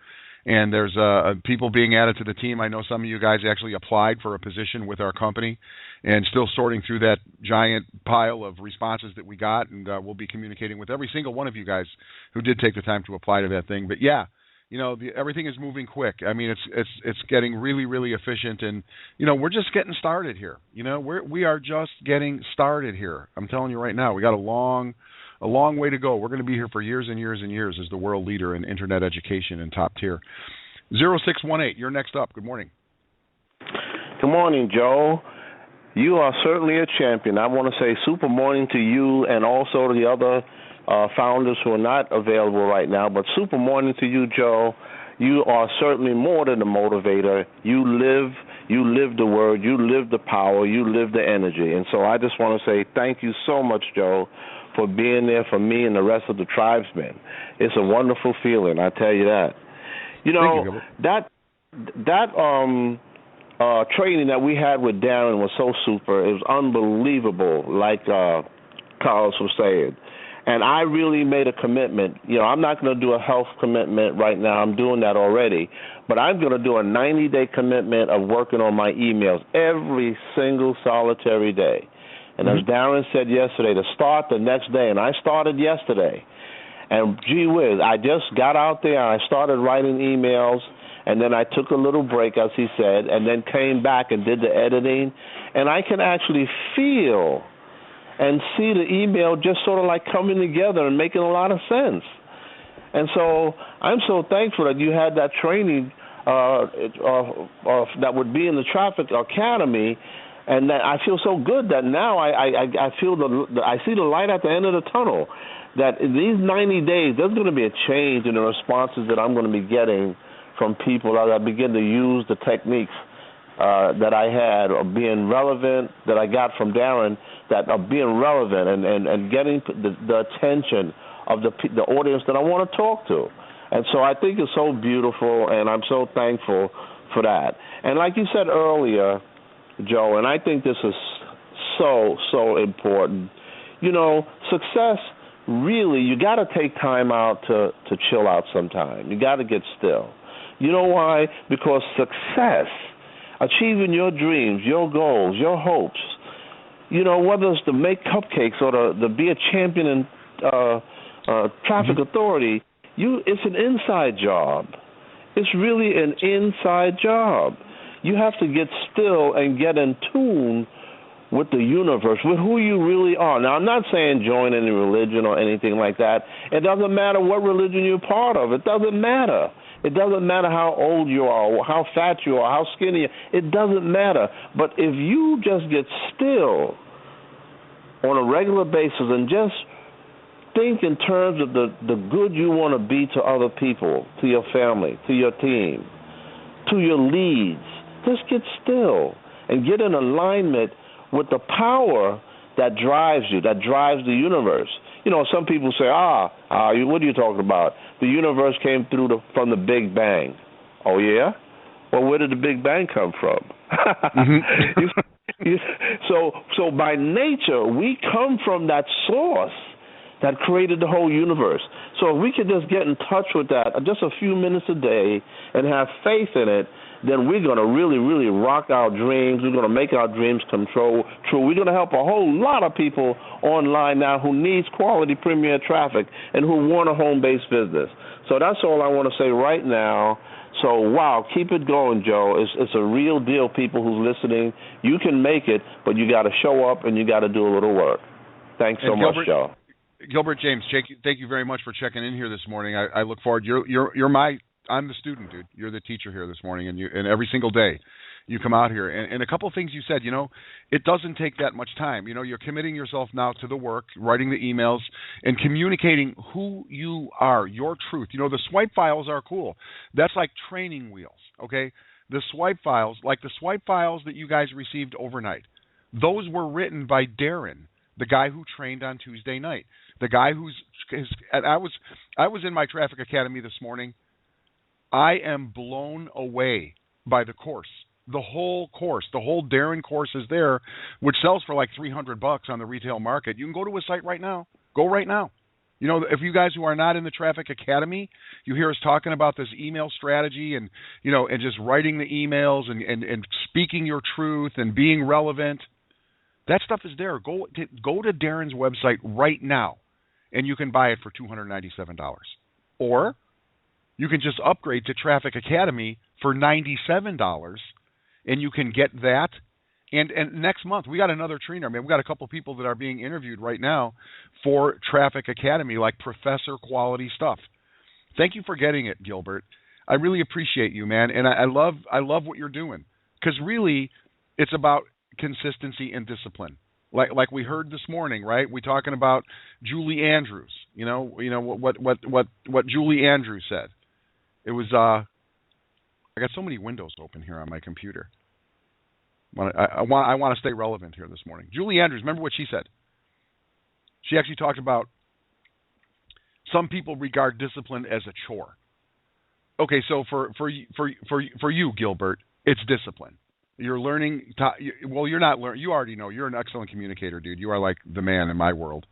And there's people being added to the team. I know some of you guys actually applied for a position with our company and still sorting through that giant pile of responses that we got. And we'll be communicating with every single one of you guys who did take the time to apply to that thing. But, yeah, you know, everything is moving quick. I mean, it's getting really, really efficient. And, you know, we're just getting started here. You know, we are just getting started here. I'm telling you right now, we got a long way to go. We're going to be here for years and years and years as the world leader in internet education and top tier. 0618, you're next up. Good morning. Good morning, Joe. You are certainly a champion. I want to say super morning to you and also to the other founders who are not available right now, but super morning to you, Joe. You are certainly more than a motivator. You live the word, you live the power, you live the energy. And so I just want to say thank you so much, Joe, for being there for me and the rest of the tribesmen. It's a wonderful feeling, I tell you that. You know, that training that we had with Darren was so super. It was unbelievable, like Carlos was saying. And I really made a commitment. You know, I'm not going to do a health commitment right now. I'm doing that already. But I'm going to do a 90-day commitment of working on my emails every single solitary day. And as Darren said yesterday, to start the next day, and I started yesterday. And gee whiz, I just got out there and I started writing emails, and then I took a little break, as he said, and then came back and did the editing. And I can actually feel and see the email just sort of like coming together and making a lot of sense. And so I'm so thankful that you had that training that would be in the Traffic Academy, and that I feel so good that now I feel I see the light at the end of the tunnel. That in these 90 days, there's going to be a change in the responses that I'm going to be getting from people as I begin to use the techniques that I had of being relevant, that I got from Darren, that of being relevant and getting the attention of the audience that I want to talk to. And so I think it's so beautiful, and I'm so thankful for that. And like you said earlier, Joe, and I think this is so important, success, really, you got to take time out to chill out sometime. You got to get still. You know why? Because success, achieving your dreams, your goals, your hopes, whether it's to make cupcakes or to be a champion in traffic authority, it's an inside job. It's really an inside job. You have to get still and get in tune with the universe, with who you really are. Now, I'm not saying join any religion or anything like that. It doesn't matter what religion you're part of. It doesn't matter. It doesn't matter how old you are, or how fat you are, how skinny you are. It doesn't matter. But if you just get still on a regular basis and just think in terms of the good you want to be to other people, to your family, to your team, to your leads, just get still and get in alignment with the power that drives you, that drives the universe. Some people say, what are you talking about? The universe came through from the Big Bang. Oh, yeah? Well, where did the Big Bang come from? So by nature, we come from that source that created the whole universe. So if we could just get in touch with that just a few minutes a day and have faith in it, then we're going to really, really rock our dreams. We're going to make our dreams come true. We're going to help a whole lot of people online now who needs quality premier traffic and who want a home-based business. So that's all I want to say right now. So, wow, keep it going, Joe. It's a real deal, people who's listening. You can make it, but you got to show up and you got to do a little work. Thanks so much, Joe. Gilbert James, thank you very much for checking in here this morning. I look forward. I'm the student, dude. You're the teacher here this morning, and every single day you come out here. And a couple of things you said, it doesn't take that much time. You're committing yourself now to the work, writing the emails, and communicating who you are, your truth. The swipe files are cool. That's like training wheels, okay? The swipe files, like the swipe files that you guys received overnight, those were written by Darren, the guy who trained on Tuesday night. The guy I was in my Traffic Academy this morning. I am blown away by the course. The whole course, the whole Darren course is there, which sells for like $300 on the retail market. You can go to his site right now. Go right now. If you guys who are not in the Traffic Academy, you hear us talking about this email strategy and just writing the emails and speaking your truth and being relevant. That stuff is there. Go to Darren's website right now, and you can buy it for $297. Or you can just upgrade to Traffic Academy for $97, and you can get that. And next month, we got another trainer. We got a couple people that are being interviewed right now for Traffic Academy, like professor quality stuff. Thank you for getting it, Gilbert. I really appreciate you, man, and I love what you're doing, because really, it's about consistency and discipline. Like we heard this morning, right? We're talking about Julie Andrews. What Julie Andrews said. It was I got so many windows open here on my computer. I want to stay relevant here this morning. Julie Andrews, remember what she said? She actually talked about some people regard discipline as a chore. Okay, so for you, Gilbert, it's discipline. You're learning. You're not learning. You already know. You're an excellent communicator, dude. You are like the man in my world.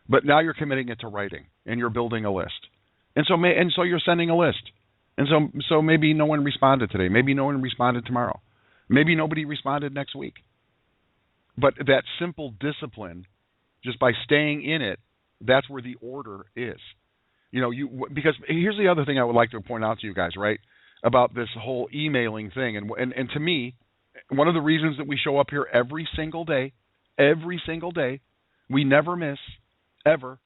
But now you're committing it to writing, and you're building a list. And so you're sending a list. And so maybe no one responded today. Maybe no one responded tomorrow. Maybe nobody responded next week. But that simple discipline, just by staying in it, that's where the order is. Because here's the other thing I would like to point out to you guys, right, about this whole emailing thing. And to me, one of the reasons that we show up here every single day, we never miss, ever.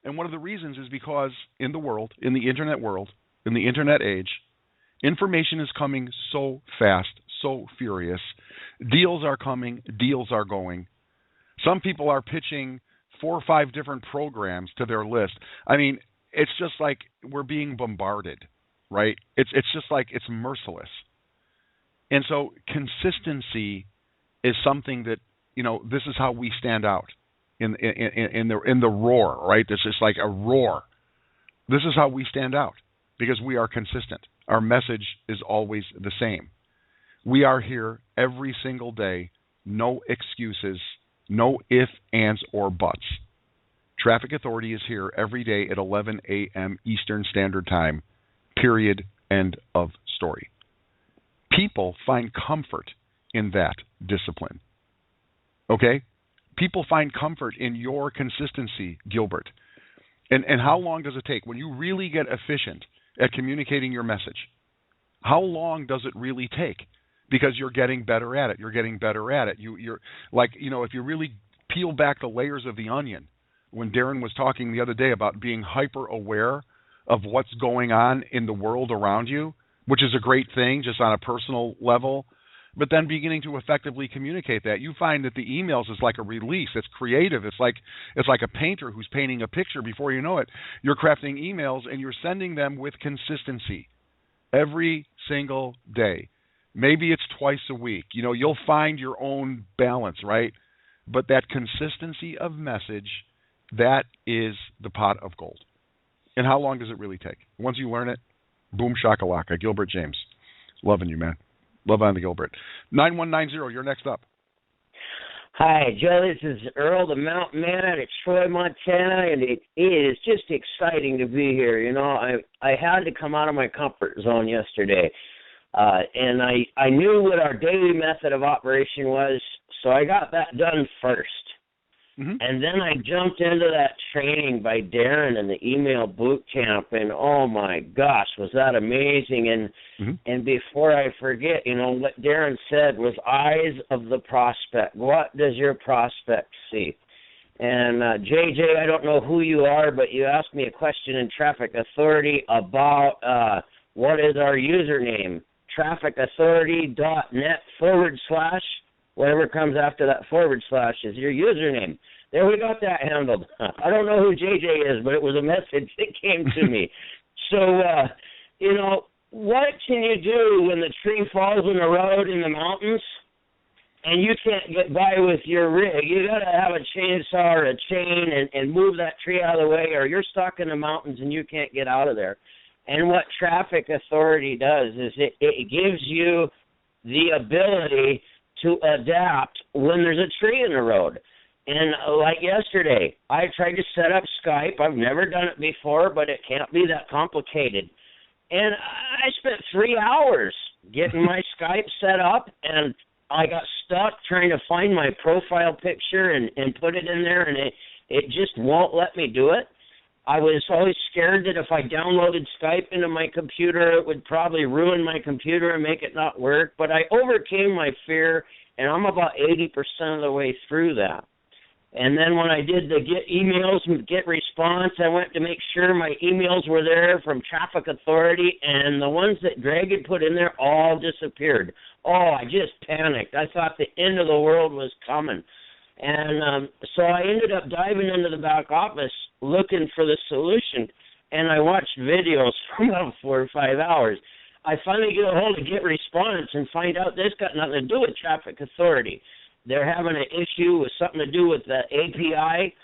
And one of the reasons is because in the world, in the internet world, in the internet age, Information is coming so fast, so furious. Deals are coming, deals are going. Some people are pitching 4 or 5 different programs to their list. I mean, it's just like we're being bombarded, right? It's just like it's merciless. And so consistency is something that, this is how we stand out in the roar, right? It's just like a roar. This is how we stand out because we are consistent. Our message is always the same. We are here every single day, no excuses, no ifs, ands, or buts. Traffic Authority is here every day at 11 a.m. Eastern Standard Time, period, end of story. People find comfort in that discipline. Okay? People find comfort in your consistency, Gilbert. And how long does it take? When you really get efficient at communicating your message, how long does it really take? Because you're getting better at it. You're getting better at it. You're like, if you really peel back the layers of the onion, when Darren was talking the other day about being hyper aware of what's going on in the world around you, which is a great thing just on a personal level, but then beginning to effectively communicate that, you find that the emails is like a release. It's creative. It's like a painter who's painting a picture. Before you know it, you're crafting emails and you're sending them with consistency every single day. Maybe it's twice a week. You'll find your own balance, right? But that consistency of message, that is the pot of gold. And how long does it really take? Once you learn it, boom shakalaka. Gilbert James. Loving you, man. Love on the Gilbert. 9190, you're next up. Hi, Joe. This is Earl, the Mountain Man out of Troy, Montana, and it is just exciting to be here. I had to come out of my comfort zone yesterday, and I knew what our daily method of operation was, so I got that done first. Mm-hmm. And then I jumped into that training by Darren and the email boot camp, and oh my gosh, was that amazing. And before I forget, what Darren said was eyes of the prospect. What does your prospect see? And JJ, I don't know who you are, but you asked me a question in Traffic Authority about what is our username. TrafficAuthority.net/ whatever comes after that / is your username. There, we got that handled. I don't know who JJ is, but it was a message that came to me. So, what can you do when the tree falls in the road in the mountains and you can't get by with your rig? You got to have a chainsaw or a chain and move that tree out of the way, or you're stuck in the mountains and you can't get out of there. And what Traffic Authority does is it gives you the ability to adapt when there's a tree in the road. And like yesterday, I tried to set up Skype. I've never done it before, but it can't be that complicated. And I spent 3 hours getting my Skype set up, and I got stuck trying to find my profile picture and put it in there, and it just won't let me do it. I was always scared that if I downloaded Skype into my computer, it would probably ruin my computer and make it not work. But I overcame my fear, and I'm about 80% of the way through that. And then when I did the get emails and get response, I went to make sure my emails were there from Traffic Authority, and the ones that Greg had put in there all disappeared. Oh, I just panicked. I thought the end of the world was coming. And so I ended up diving into the back office looking for the solution, and I watched videos for about 4 or 5 hours. I finally get a hold of Get Response and find out this got nothing to do with Traffic Authority. They're having an issue with something to do with the API,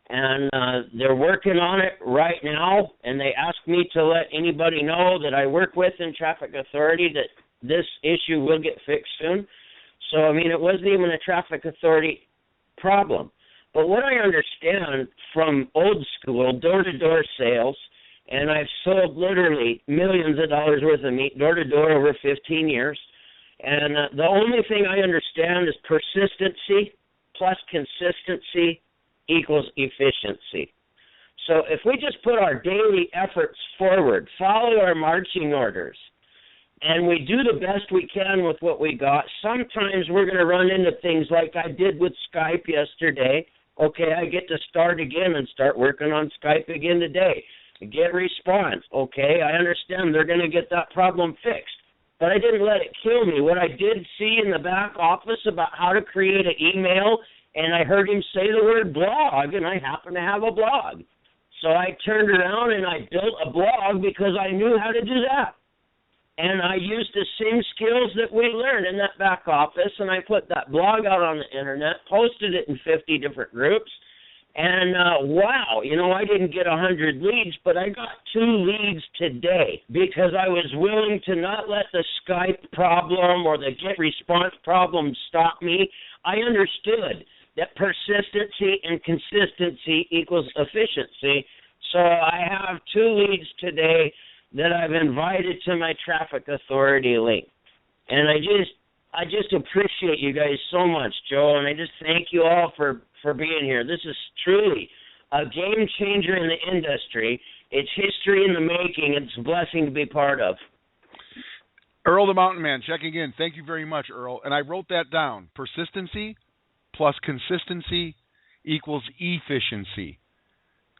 and they're working on it right now, and they asked me to let anybody know that I work with in Traffic Authority that this issue will get fixed soon. So, I mean, it wasn't even a Traffic Authority problem. But what I understand from old school door-to-door sales, and I've sold literally millions of dollars worth of meat door-to-door over 15 years, and the only thing I understand is persistency plus consistency equals efficiency. So if we just put our daily efforts forward, follow our marching orders, and we do the best we can with what we got, sometimes we're going to run into things like I did with Skype yesterday. Okay, I get to start again and start working on Skype again today. Get Response. Okay, I understand they're going to get that problem fixed. but I didn't let it kill me. What I did see in the back office about how to create an email, and I heard him say the word blog, and I happen to have a blog. So I turned around and I built a blog because I knew how to do that. And I used the same skills that we learned in that back office, and I put that blog out on the internet, posted it in 50 different groups, and wow, I didn't get 100 leads, but I got 2 leads today because I was willing to not let the Skype problem or the get response problem stop me. I understood that persistency and consistency equals efficiency. So I have 2 leads today that I've invited to my traffic authority link. And I just appreciate you guys so much, Joe, and I just thank you all for being here. This is truly a game changer in the industry. It's history in the making. It's a blessing to be part of. Earl the Mountain Man checking in. Thank you very much, Earl. And I wrote that down. Persistency plus consistency equals efficiency.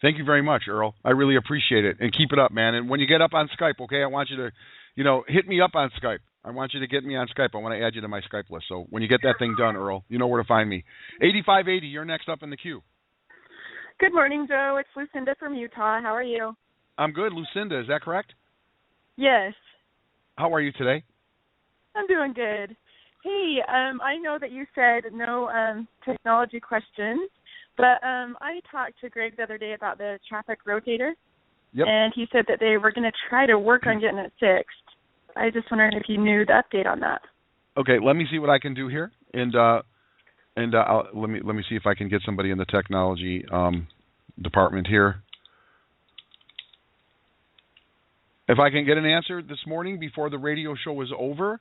Thank you very much, Earl. I really appreciate it. And keep it up, man. And when you get up on Skype, okay, I want you to, hit me up on Skype. I want you to get me on Skype. I want to add you to my Skype list. So when you get that thing done, Earl, you know where to find me. 8580, you're next up in the queue. Good morning, Joe. It's Lucinda from Utah. How are you? I'm good. Lucinda, is that correct? Yes. How are you today? I'm doing good. Hey, I know that you said no technology questions, but I talked to Greg the other day about the traffic rotator, and he said that they were going to try to work on getting it fixed. I just wondered if you knew the update on that. Okay, let me see what I can do here, and let me see if I can get somebody in the technology department here. If I can get an answer this morning before the radio show is over,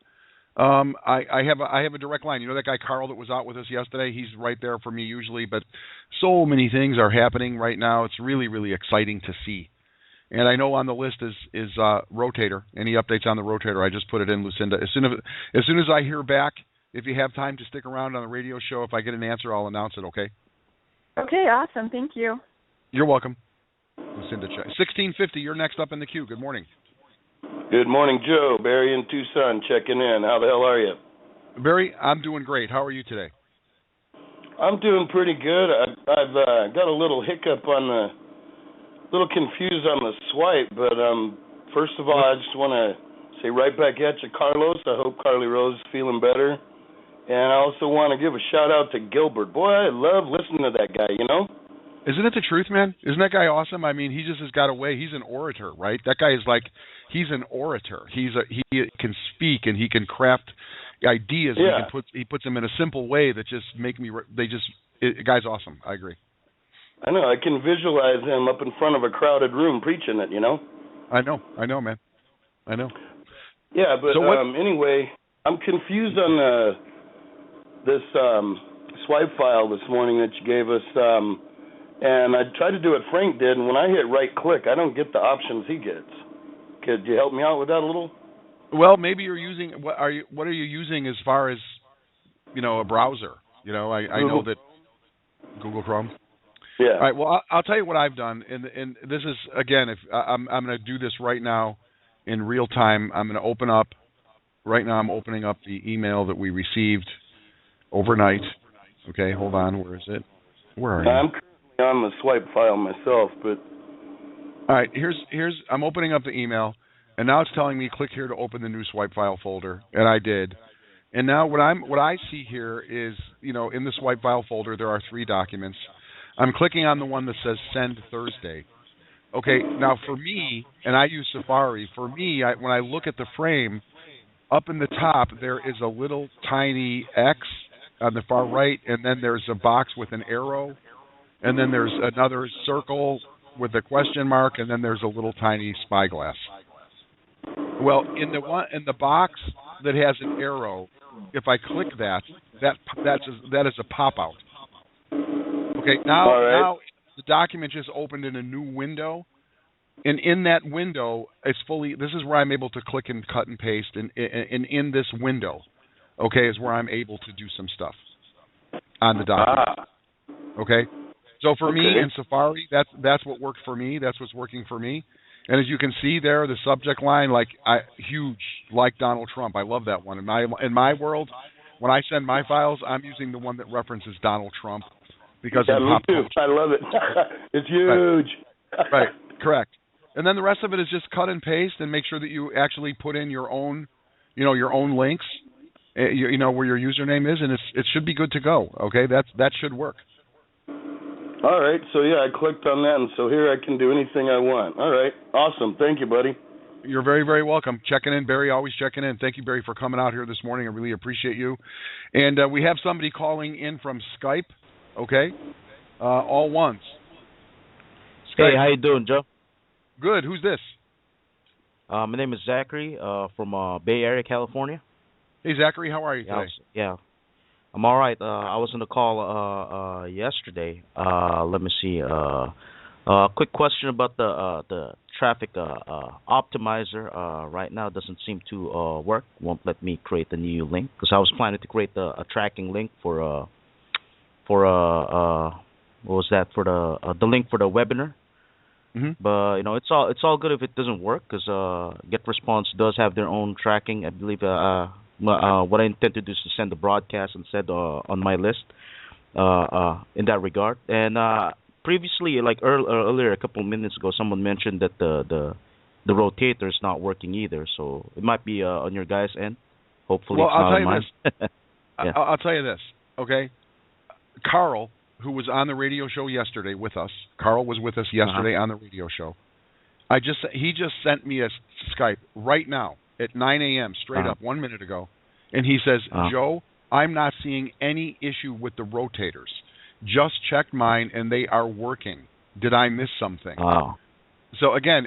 I have a direct line. You know that guy Carl that was out with us yesterday? He's right there for me usually, but so many things are happening right now. It's really, really exciting to see. And I know on the list is rotator. Any updates on the rotator? I just put it in, Lucinda. As soon as I hear back, if you have time to stick around on the radio show, if I get an answer, I'll announce it. Okay? Okay, awesome. Thank you. You're welcome, Lucinda. 1650. You're next up in the queue. Good morning. Good morning, Joe. Barry in Tucson checking in. How the hell are you? Barry, I'm doing great. How are you today? I'm doing pretty good. I've got a little hiccup on little confused on the swipe, but first of all, I just want to say right back at you, Carlos. I hope Carly Rose is feeling better. And I also want to give a shout-out to Gilbert. Boy, I love listening to that guy, Isn't it the truth, man? Isn't that guy awesome? I mean, he just has got a way. He's an orator, right? That guy is he's an orator. He can speak and he can craft ideas. Yeah. And he puts them in a simple way that just make me, guy's awesome. I agree. I know. I can visualize him up in front of a crowded room preaching it, I know, man. I know. Yeah, but anyway, I'm confused on this swipe file this morning that you gave us. And I tried to do what Frank did, and when I hit right click, I don't get the options he gets. Could you help me out with that a little? Well, maybe you're using what are you using as far as a browser? I know that Google Chrome. Yeah. All right. Well, I'll tell you what I've done, and this is again, if I'm going to do this right now in real time. I'm going to open up right now. I'm opening up the email that we received overnight. Okay, hold on. Where is it? Where are you? I'm currently on the swipe file myself, but. All right. Here's. I'm opening up the email, and now it's telling me click here to open the new swipe file folder, and I did. And now what I see here is, in the swipe file folder there are 3 documents. I'm clicking on the one that says Send Thursday. Okay, now for me, and I use Safari, for me, when I look at the frame, up in the top there is a little tiny X on the far right, and then there's a box with an arrow, and then there's another circle with a question mark, and then there's a little tiny spyglass. Well, in the box that has an arrow, if I click that is a pop-out. Okay, now the document just opened in a new window, and in that window, this is where I'm able to click and cut and paste, and in this window, okay, is where I'm able to do some stuff on the document. Okay, so for me in Safari, that's what worked for me. That's what's working for me. And as you can see there, the subject line, huge, like Donald Trump. I love that one. In my world, when I send my files, I'm using the one that references Donald Trump because of me pop too. culture. I love it. It's huge. Right, correct. And then the rest of it is just cut and paste, and make sure that you actually put in your own, your own links, where your username is, and it should be good to go. Okay, that should work. All right, so I clicked on that, and so here I can do anything I want. All right, awesome. Thank you, buddy. You're very, very welcome. Checking in, Barry, always checking in. Thank you, Barry, for coming out here this morning. I really appreciate you. And we have somebody calling in from Skype, okay? All ones. Skype. Hey, how you doing, Joe? Good. Who's this? My name is Zachary from Bay Area, California. Hey, Zachary, how are you today? Yeah. I'm all right. I was on the call yesterday. Let me see. Quick question about the traffic optimizer. Right now, it doesn't seem to work. Won't let me create a new link because I was planning to create a tracking link for what was that, for the link for the webinar. Mm-hmm. But it's all good if it doesn't work because GetResponse does have their own tracking. I believe what I intend to do is to send the broadcast instead on my list in that regard. And previously, like earlier, a couple of minutes ago, someone mentioned that the rotator is not working either. So it might be on your guys' end. Hopefully, well, it's not I'll tell on you mine. this. Yeah. I'll tell you this. Okay, Carl, who was on the radio show yesterday with us. Carl was with us yesterday on the radio show. He just sent me a Skype right now at 9 a.m. straight up 1 minute ago, and he says, Joe, I'm not seeing any issue with the rotators. Just checked mine, and they are working. Did I miss something? So again,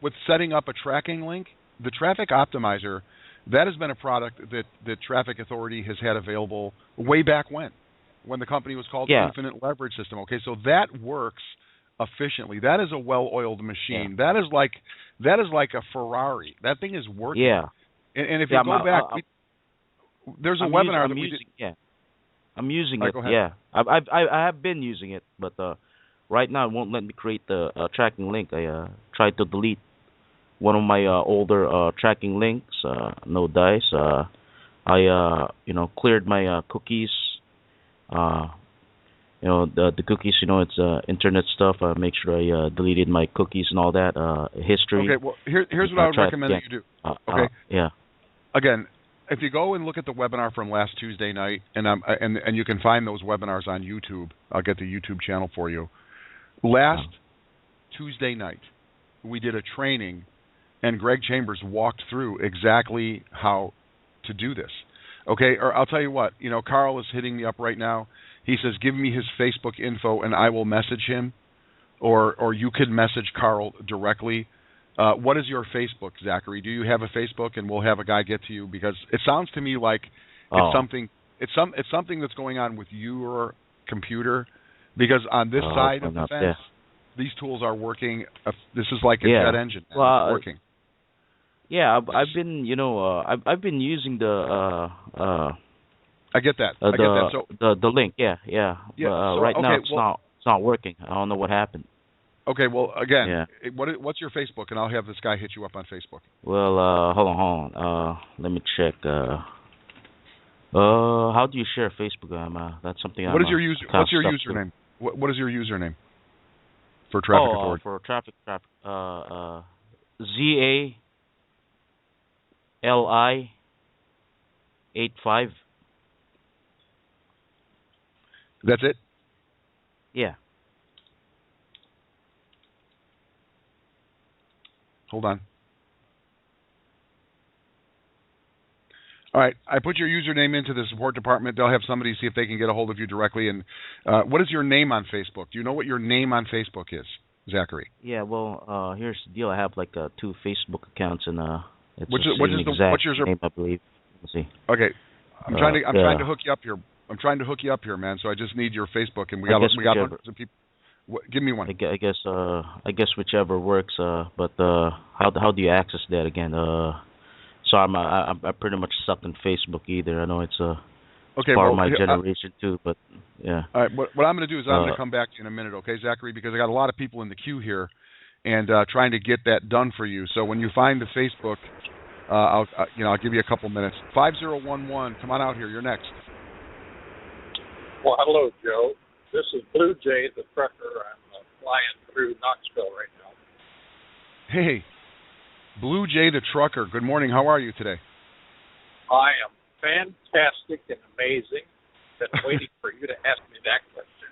with setting up a tracking link, the Traffic Optimizer, that has been a product that the Traffic Authority has had available way back when the company was called Infinite Leverage System. Okay, so that works efficiently. That is a well-oiled machine. That is like a Ferrari. That thing is working. Yeah. And if you go back, there's a webinar that we did. Yeah. I'm using All it. right, go ahead. Yeah. I have been using it, but right now it won't let me create the tracking link. I tried to delete one of my older tracking links. No dice. I cleared my cookies. The cookies, it's internet stuff. I make sure I deleted my cookies and all that, history. Okay, well, here's what I would recommend that you do. Okay? Yeah. Again, if you go and look at the webinar from last Tuesday night, and you can find those webinars on YouTube. I'll get the YouTube channel for you. Last Tuesday night, we did a training, and Greg Chambers walked through exactly how to do this. Okay, or I'll tell you what, Carl is hitting me up right now. He says, give me his Facebook info and I will message him, or you could message Carl directly. What is your Facebook, Zachary? Do you have a Facebook, and we'll have a guy get to you? Because it sounds to me like it's something that's going on with your computer. Because on this side of the fence, these tools are working. This is like a jet engine. It's working. Yeah, I've been I've been using the. I get that. I get that. So the link, yeah. So, right now it's not working. I don't know what happened. Okay, well, again, what's your Facebook, and I'll have this guy hit you up on Facebook. Well, hold on. Let me check. How do you share Facebook? That's something. What's your username? What is your username for Traffic Authority? For Traffic. ZALI85. That's it? Yeah. Hold on. All right, I put your username into the support department. They'll have somebody see if they can get a hold of you directly. And what is your name on Facebook? Do you know what your name on Facebook is, Zachary? Yeah, well, here's the deal. I have like 2 Facebook accounts, and it's what's your name, I believe. Let's see. Okay, I'm trying to hook you up here. I'm trying to hook you up here, man. So I just need your Facebook, and we got hundreds of people. Give me one. I guess whichever works. But how do you access that again? So I'm pretty much stuck in Facebook either. I know it's part of my generation too, but yeah. All right. What I'm going to do is I'm going to come back to you in a minute, okay, Zachary? Because I got a lot of people in the queue here, and trying to get that done for you. So when you find the Facebook, I'll give you a couple minutes. 5011, come on out here. You're next. Well, hello, Joe. This is Blue Jay, the trucker. I'm flying through Knoxville right now. Hey, Blue Jay, the trucker. Good morning. How are you today? I am fantastic and amazing. Been waiting for you to ask me that question.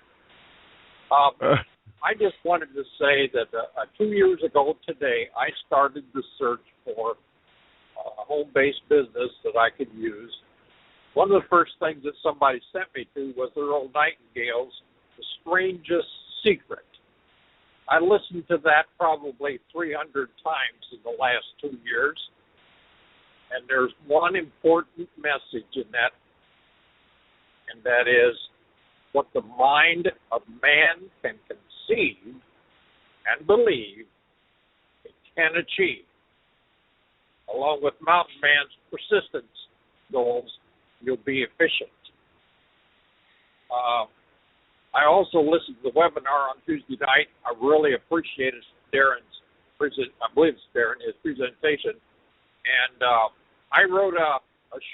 I just wanted to say that 2 years ago today, I started the search for a home-based business that I could use. One of the first things that somebody sent me to was Earl Nightingale's The Strangest Secret. I listened to that probably 300 times in the last 2 years, and there's one important message in that, and that is what the mind of man can conceive and believe it can achieve. Along with mountain man's persistence goals, you'll be efficient. I also listened to the webinar on Tuesday night. I really appreciated Darren's his presentation. And I wrote a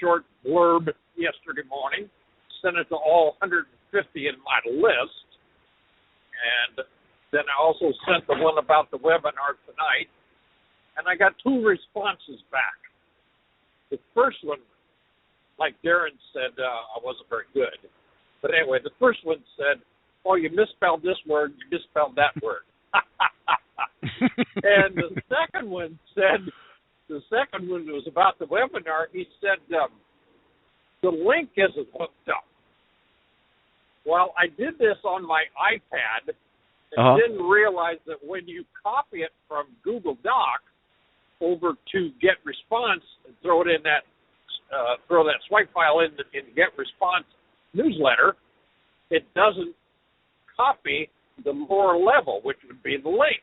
short blurb yesterday morning, sent it to all 150 in my list, and then I also sent the one about the webinar tonight, and I got 2 responses back. The first one, like Darren said, I wasn't very good. But anyway, the first one said, "Oh, you misspelled this word, you misspelled that word." And the second one was about the webinar. He said, the link isn't hooked up. Well, I did this on my iPad and didn't realize that when you copy it from Google Docs over to Get Response and throw that swipe file in the Get Response newsletter, it doesn't copy the lower level, which would be the link.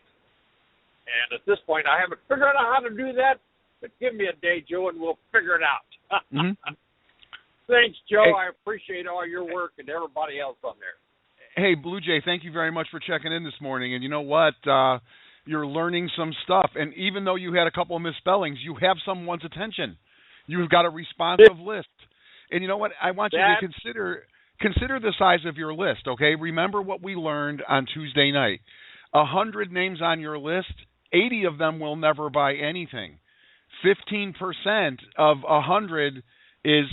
And at this point, I haven't figured out how to do that, but give me a day, Joe, and we'll figure it out. Thanks, Joe. Hey. I appreciate all your work and everybody else on there. Hey, Blue Jay, thank you very much for checking in this morning. And you know what? You're learning some stuff. And even though you had a couple of misspellings, you have someone's attention. You've got a responsive list. And you know what? I want you to consider the size of your list, okay? Remember what we learned on Tuesday night. 100 names on your list, 80 of them will never buy anything. 15% of 100 is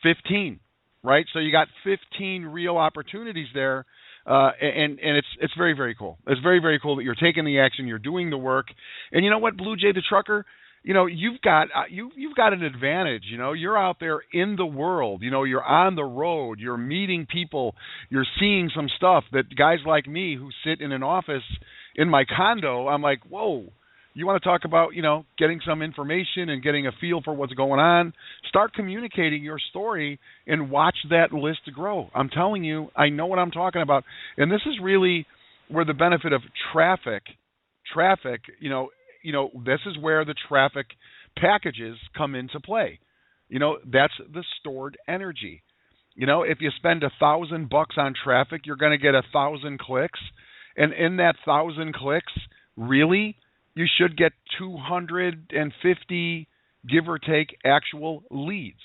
15, right? So you got 15 real opportunities there, and it's very, very cool. It's very, very cool that you're taking the action, you're doing the work. And you know what, Blue Jay the trucker, you know, you've got an advantage. You know, you're out there in the world. You know, you're on the road. You're meeting people. You're seeing some stuff that guys like me who sit in an office in my condo, I'm like, whoa. You want to talk about, you know, getting some information and getting a feel for what's going on? Start communicating your story and watch that list grow. I'm telling you, I know what I'm talking about. And this is really where the benefit of traffic, you know, this is where the traffic packages come into play. You know, that's the stored energy. You know, if you spend $1,000 on traffic, you're going to get 1,000 clicks. And in that 1,000 clicks, really, you should get 250, give or take, actual leads.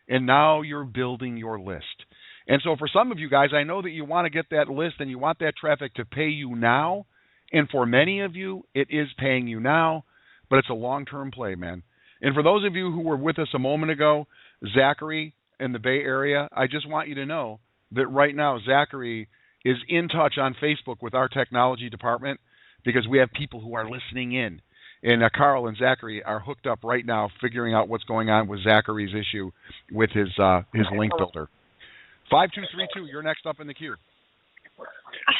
And now you're building your list. And so for some of you guys, I know that you want to get that list and you want that traffic to pay you now. And for many of you, it is paying you now, but it's a long-term play, man. And for those of you who were with us a moment ago, Zachary in the Bay Area, I just want you to know that right now Zachary is in touch on Facebook with our technology department, because we have people who are listening in. And Carl and Zachary are hooked up right now figuring out what's going on with Zachary's issue with his link builder. 5232, you're next up in the queue.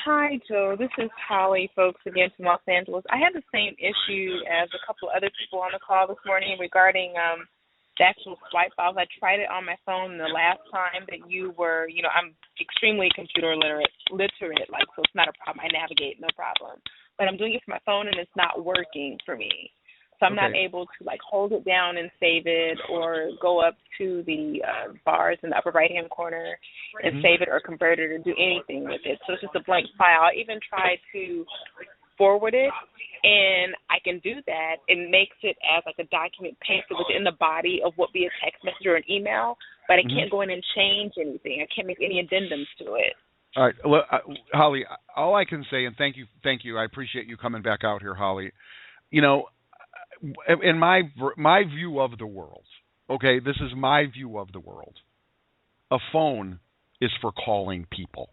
Hi, Joe. This is Holly, folks, again from Los Angeles. I had the same issue as a couple other people on the call this morning regarding the actual swipe files. I tried it on my phone the last time that you were, you know, I'm extremely computer literate, like, so it's not a problem. I navigate, no problem. But I'm doing it from my phone, and it's not working for me. So I'm not able to, like, hold it down and save it or go up to the bars in the upper right-hand corner and save it or convert it or do anything with it. So it's just a blank file. I even tried to forward it, and I can do that. It makes it as like a document pasted within the body of what be a text message or an email, but I can't go in and change anything. I can't make any addendums to it. All right, well, Holly, all I can say, and thank you, I appreciate you coming back out here, Holly. You know, in my view of the world, okay, this is my view of the world. A phone is for calling people,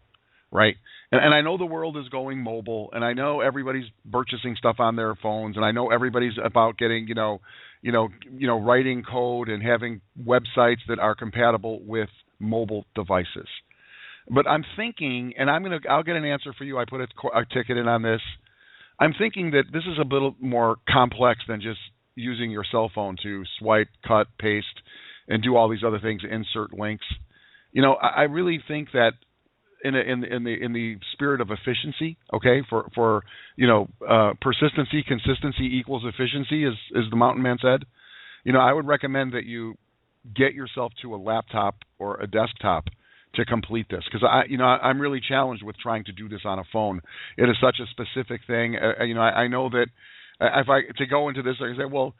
right? And I know the world is going mobile, and I know everybody's purchasing stuff on their phones, and I know everybody's about getting, writing code and having websites that are compatible with mobile devices. But I'm thinking, and I'll get an answer for you. I put a ticket in on this. I'm thinking that this is a little more complex than just using your cell phone to swipe, cut, paste, and do all these other things, insert links. You know, I really think that in the spirit of efficiency, okay, for persistency, consistency equals efficiency, as the mountain man said. You know, I would recommend that you get yourself to a laptop or a desktop to complete this, because I'm really challenged with trying to do this on a phone. It is such a specific thing. I know that if I to go into this, I can say, well,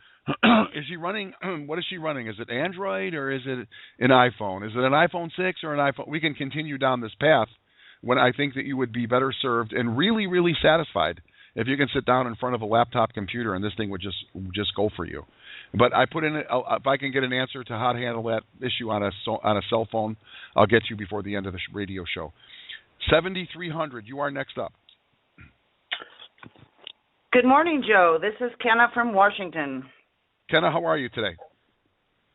is she running? What is she running? Is it Android or is it an iPhone? Is it an iPhone 6 or an iPhone? We can continue down this path when I think that you would be better served and really, really satisfied if you can sit down in front of a laptop computer and this thing would just go for you. But I put in if I can get an answer to how to handle that issue on a cell phone, I'll get you before the end of the radio show. 7300, you are next up. Good morning, Joe. This is Kenna from Washington. Kenna, how are you today?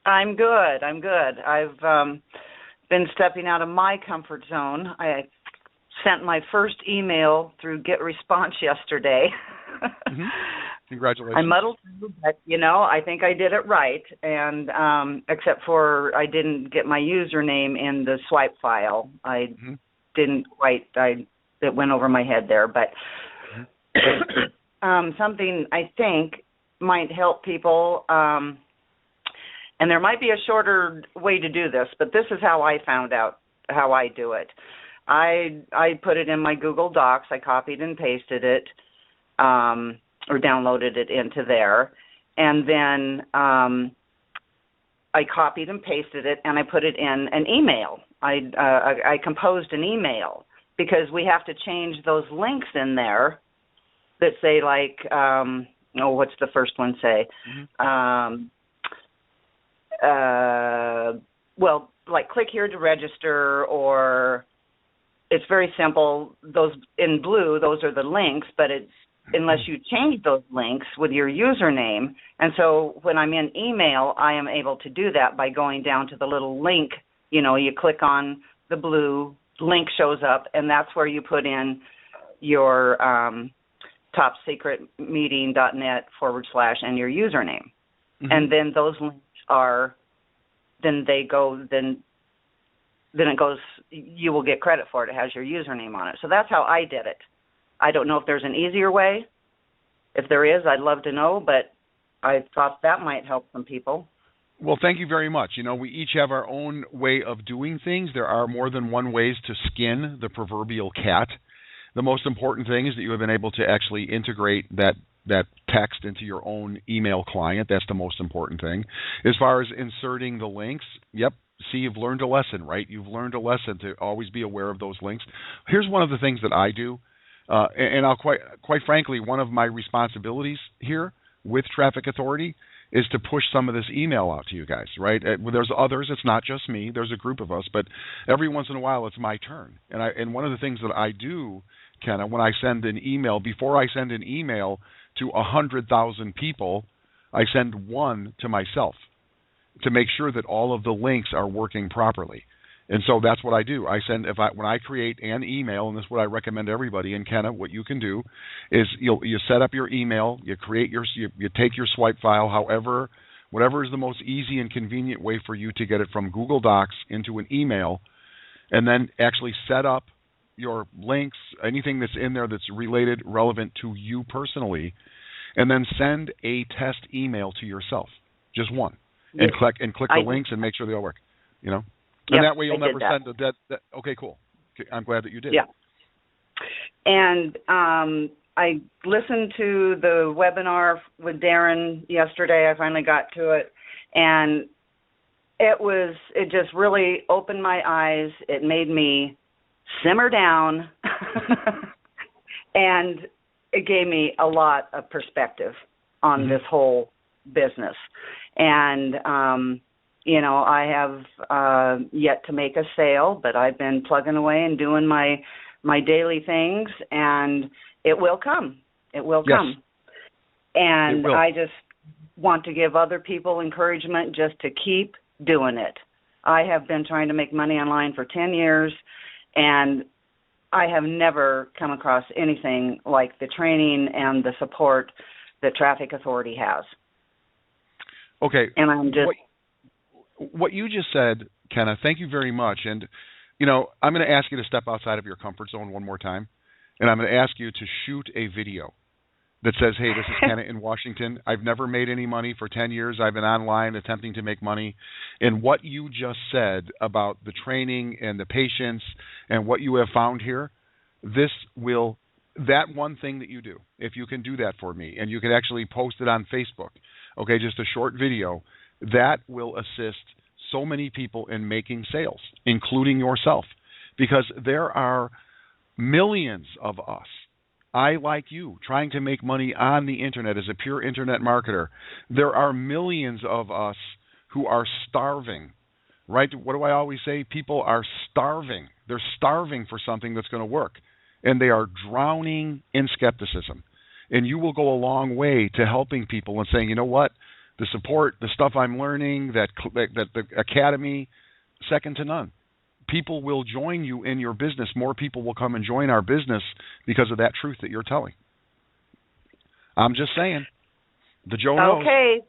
I'm good. I've been stepping out of my comfort zone. I sent my first email through GetResponse yesterday. Mm-hmm. Congratulations. I muddled through, but, I think I did it right, and except for I didn't get my username in the swipe file. I didn't quite, it went over my head there, but something I think might help people, and there might be a shorter way to do this, but this is how I found out how I do it. I put it in my Google Docs. I copied and pasted it, or downloaded it into there, and then I copied and pasted it, and I put it in an email. I composed an email, because we have to change those links in there that say, like, what's the first one say? Well, like, click here to register, or it's very simple. Those in blue, those are the links, but it's unless you change those links with your username. And so when I'm in email, I am able to do that by going down to the little link. You click on the blue, link shows up, and that's where you put in your topsecretmeeting.net / and your username. Mm-hmm. And then those links then it goes, you will get credit for it. It has your username on it. So that's how I did it. I don't know if there's an easier way. If there is, I'd love to know, but I thought that might help some people. Well, thank you very much. We each have our own way of doing things. There are more than one ways to skin the proverbial cat. The most important thing is that you have been able to actually integrate that text into your own email client. That's the most important thing. As far as inserting the links, yep. See, you've learned a lesson, right? You've learned a lesson to always be aware of those links. Here's one of the things that I do. And I'll quite frankly, one of my responsibilities here with Traffic Authority is to push some of this email out to you guys, right? There's others. It's not just me. There's a group of us, but every once in a while it's my turn. And one of the things that I do, Kenna, when I send an email, before I send an email to 100,000 people, I send one to myself to make sure that all of the links are working properly. And so that's what I do. When I create an email, and this is what I recommend everybody, and Kenna, what you can do is you set up your email, you take your swipe file, whatever is the most easy and convenient way for you to get it from Google Docs into an email, and then actually set up your links, anything that's in there that's relevant to you personally, and then send a test email to yourself, just one, and click the links and make sure they all work, And that way you'll never send a dead. Okay, cool. Okay, I'm glad that you did. Yeah. And listened to the webinar with Darren yesterday. I finally got to it, and it just really opened my eyes. It made me simmer down, and it gave me a lot of perspective on this whole business. And I have yet to make a sale, but I've been plugging away and doing my daily things, and it will come. It will come. And I just want to give other people encouragement just to keep doing it. I have been trying to make money online for 10 years, and I have never come across anything like the training and the support that Traffic Authority has. Okay. And I'm just... What you just said, Kenna, thank you very much. And, I'm going to ask you to step outside of your comfort zone one more time. And I'm going to ask you to shoot a video that says, hey, this is Kenna in Washington. I've never made any money for 10 years. I've been online attempting to make money. And what you just said about the training and the patience and what you have found here, that one thing that you do, if you can do that for me, and you can actually post it on Facebook, okay, just a short video, that will assist so many people in making sales, including yourself, because there are millions of us, I like you, trying to make money on the internet as a pure internet marketer. There are millions of us who are starving, right? What do I always say? People are starving. They're starving for something that's going to work, and they are drowning in skepticism. And you will go a long way to helping people and saying, you know what? The support, the stuff I'm learning, that the academy, second to none. People will join you in your business. More people will come and join our business because of that truth that you're telling. I'm just saying. The Joe knows. Okay.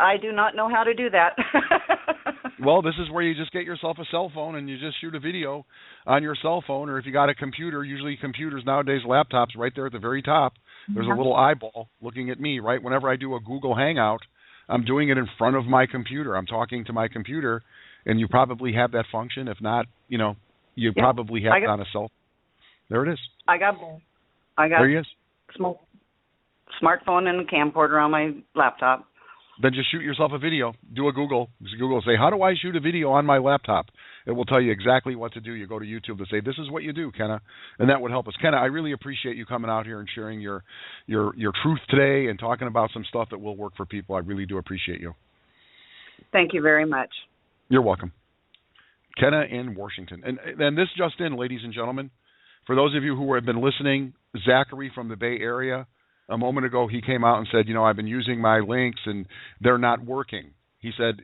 I do not know how to do that. Well, this is where you just get yourself a cell phone and you just shoot a video on your cell phone, or if you got a computer, usually computers nowadays, laptops, right there at the very top, there's a little eyeball looking at me, right? Whenever I do a Google Hangout, I'm doing it in front of my computer. I'm talking to my computer, and you probably have that function. If not, you probably have it on a cell phone. There it is. I got there he is. Smartphone and a camcorder on my laptop. Then just shoot yourself a video. Do a Google. Just Google, say, how do I shoot a video on my laptop? It will tell you exactly what to do. You go to YouTube to say, this is what you do, Kenna. And that would help us. Kenna, I really appreciate you coming out here and sharing your truth today and talking about some stuff that will work for people. I really do appreciate you. Thank you very much. You're welcome. Kenna in Washington. And this just in, ladies and gentlemen, for those of you who have been listening, Zachary from the Bay Area, a moment ago, he came out and said, I've been using my links and they're not working. He said,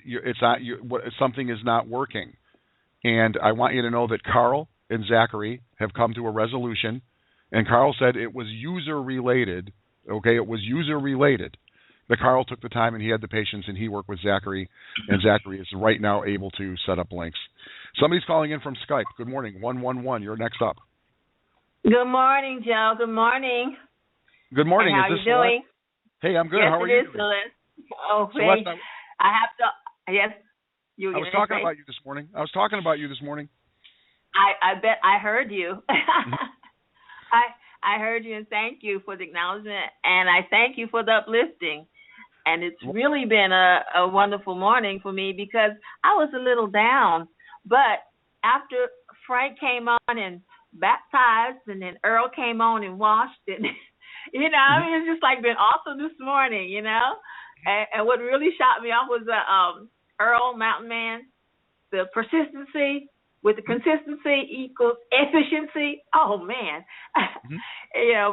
something is not working. And I want you to know that Carl and Zachary have come to a resolution. And Carl said it was user-related. Okay, it was user-related. But Carl took the time and he had the patience and he worked with Zachary. And Zachary is right now able to set up links. Somebody's calling in from Skype. Good morning, 111. You're next up. Good morning, Joe. Good morning. Good morning. And how are you doing? Hey, I'm good. Yes, how are you? Yes, Celeste. Oh, Celeste, I have to. Yes, you. I was talking about you this morning. I bet I heard you. I heard you, and thank you for the acknowledgement, and I thank you for the uplifting. And it's really been a wonderful morning for me because I was a little down, but after Frank came on and baptized, and then Earl came on and washed it. It's just like been awesome this morning, And what really shot me off was Earl Mountain Man, the persistency with the consistency equals efficiency. Oh man,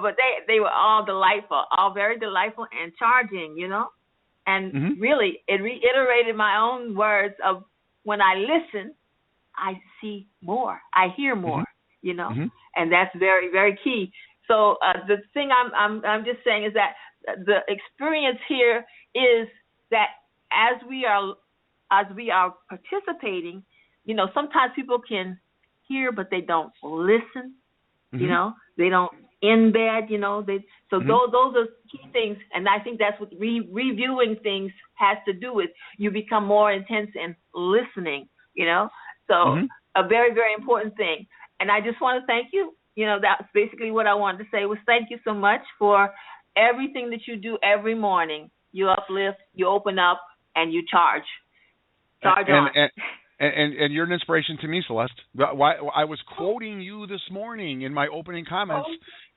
but they were all delightful, all very delightful and charging, And really, it reiterated my own words of when I listen, I see more, I hear more, and that's very, very key. So the thing I'm just saying is that the experience here is that as we are participating, sometimes people can hear but they don't listen. They don't embed. Those are key things, and I think that's what reviewing things has to do with. You become more intense in listening. So a very, very important thing. And I just want to thank you that's basically what I wanted to say was thank you so much for everything that you do every morning. You uplift, you open up, and you charge. Charge on. And you're an inspiration to me, Celeste. I was quoting you this morning in my opening comments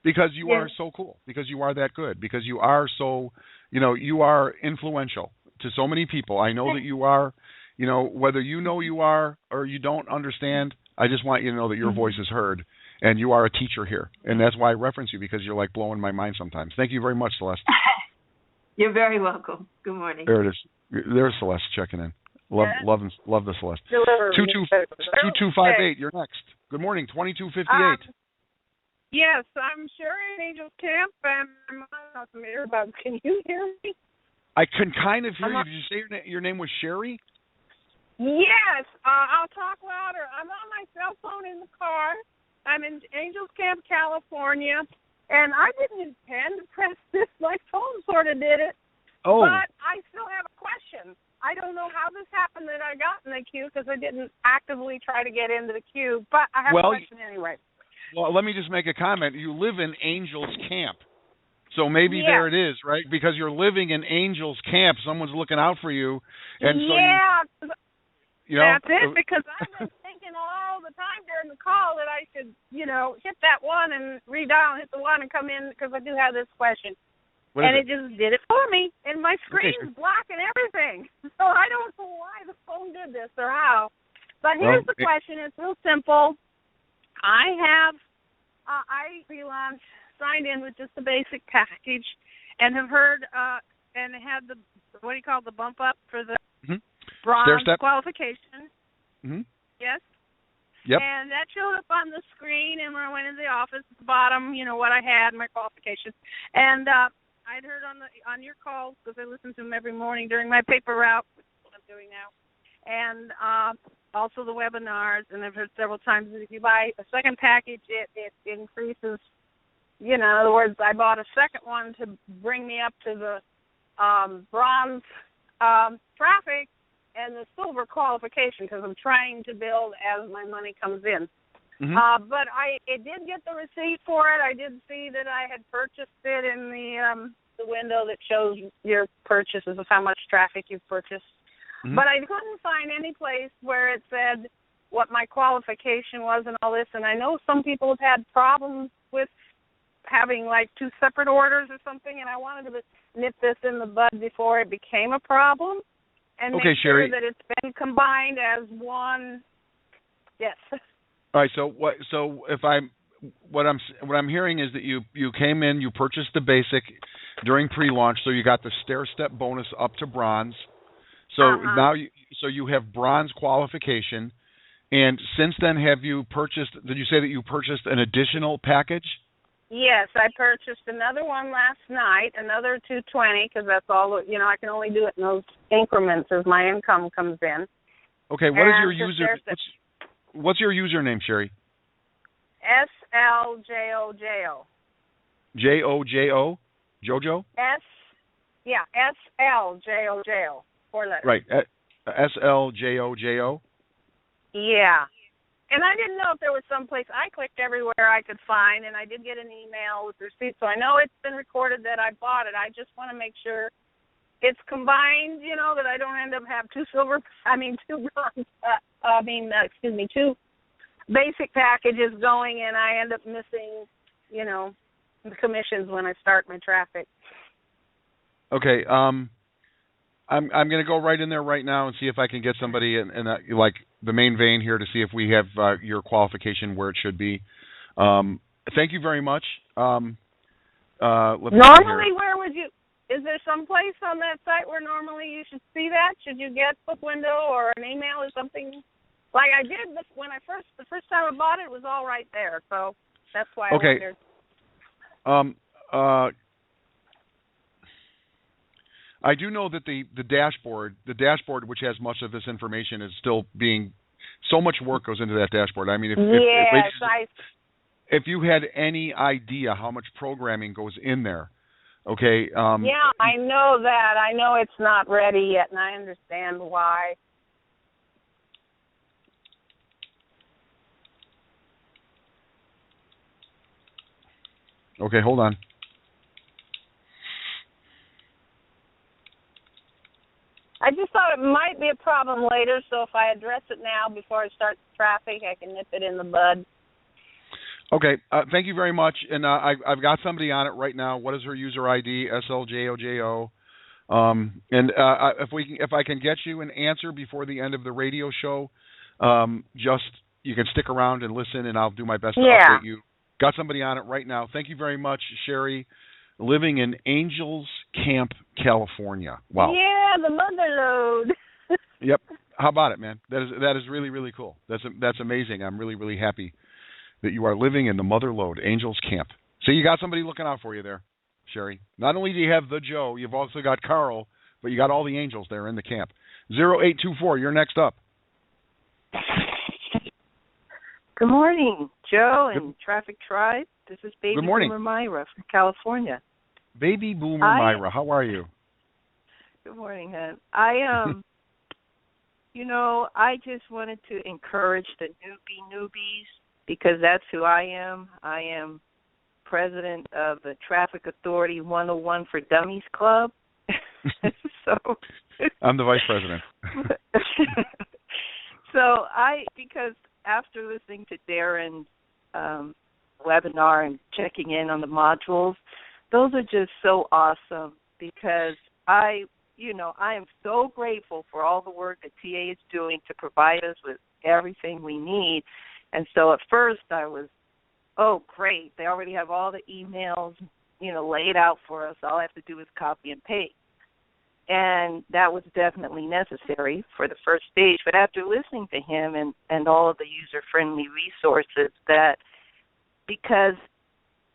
because you are so cool, because you are that good, because you are so, you are influential to so many people. I know that you are, whether you are or you don't understand, I just want you to know that your voice is heard, and you are a teacher here. And that's why I reference you, because you're like blowing my mind sometimes. Thank you very much, Celeste. You're very welcome. Good morning. There it is. There's Celeste checking in. Love the Celeste. 2258. You're next. Good morning. 2258. Yes, I'm Sherry in Angels Camp, and I'm not familiar about. Can you hear me? I can kind of hear you. Did you say your name was Sherry? Yes. I'll talk louder. I'm on my cell phone in the car. I'm in Angels Camp, California, and I didn't intend to press this. My phone sort of did it. Oh. But I still have a question. I don't know how this happened that I got in the queue because I didn't actively try to get into the queue, but I have a question anyway. Well, let me just make a comment. You live in Angels Camp, so maybe there it is, right? Because you're living in Angels Camp, someone's looking out for you, and so that's it. Because I've been thinking all the time during the call that I should, hit that one and redial and hit the one and come in because I do have this question. And it just did it for me, and my screen's black and everything. So I don't know why the phone did this or how. But here's the question. It's real simple. I have, I pre-launch signed in with just the basic package and have heard, and had the, the bump up for the bronze qualification. Mm-hmm. Yes? Yep. And that showed up on the screen, and when I went into the office at the bottom, what I had, my qualifications. And, I'd heard on your calls because I listen to them every morning during my paper route, which is what I'm doing now, and also the webinars. And I've heard several times that if you buy a second package, it increases. In other words, I bought a second one to bring me up to the bronze traffic and the silver qualification because I'm trying to build as my money comes in. Mm-hmm. But it did get the receipt for it. I did see that I had purchased it in the window that shows your purchases of how much traffic you've purchased. Mm-hmm. But I couldn't find any place where it said what my qualification was and all this. And I know some people have had problems with having like two separate orders or something, and I wanted to nip this in the bud before it became a problem and make sure Sherry. that it's been combined as one. Yes. All right. So what I'm hearing is that you came in, you purchased the basic during pre-launch, so you got the stair-step bonus up to bronze. So now you have bronze qualification, and since then have you purchased? Did you say that you purchased an additional package? Yes, I purchased another one last night, another $220 because that's all. I can only do it in those increments as my income comes in. Okay. What is your user? What's your username, Sherry? SLJOJO. JOJO? Jojo? SLJOJO. 4 letters. Right. SLJOJO? Yeah. And I didn't know if there was some place. I clicked everywhere I could find, and I did get an email with receipt. So I know it's been recorded that I bought it. I just want to make sure it's combined, that I don't end up have two basic packages going, and I end up missing, the commissions when I start my traffic. Okay. I'm going to go right in there right now and see if I can get somebody in like the main vein here to see if we have your qualification where it should be. Thank you very much. Normally, where would you? Is there some place on that site where normally you should see that? Should you get book window or an email or something? Like I did when the first time I bought it was all right there, so that's why I wondered. I do know that the dashboard, which has much of this information, is still being. So much work goes into that dashboard. I mean, if you had any idea how much programming goes in there. Okay. Yeah, I know that. I know it's not ready yet, and I understand why. Okay, hold on. I just thought it might be a problem later, so if I address it now before I start traffic, I can nip it in the bud. Okay, thank you very much. And I've got somebody on it right now. What is her user ID? SLJOJO. And if I can get you an answer before the end of the radio show, just you can stick around and listen, and I'll do my best to update you. Got somebody on it right now. Thank you very much, Sherry. Living in Angels Camp, California. Wow. Yeah, the mother load. Yep. How about it, man? That is really, really cool. That's amazing. I'm really, really happy that you are living in the mother load, Angels Camp. So you got somebody looking out for you there, Sherry. Not only do you have the Joe, you've also got Carl, but you got all the angels there in the camp. 0824, you're next up. Good morning, Joe and Traffic Tribe. This is Baby Boomer Myra from California. Baby Boomer Myra, how are you? Good morning, hon. I just wanted to encourage the newbies because that's who I am. I am president of the Traffic Authority 101 for Dummies Club. I'm the vice president. Because after listening to Darren's webinar and checking in on the modules, those are just so awesome because I am so grateful for all the work that TA is doing to provide us with everything we need. And so at first I was, oh, great, they already have all the emails, laid out for us. All I have to do is copy and paste. And that was definitely necessary for the first stage. But after listening to him and all of the user-friendly resources because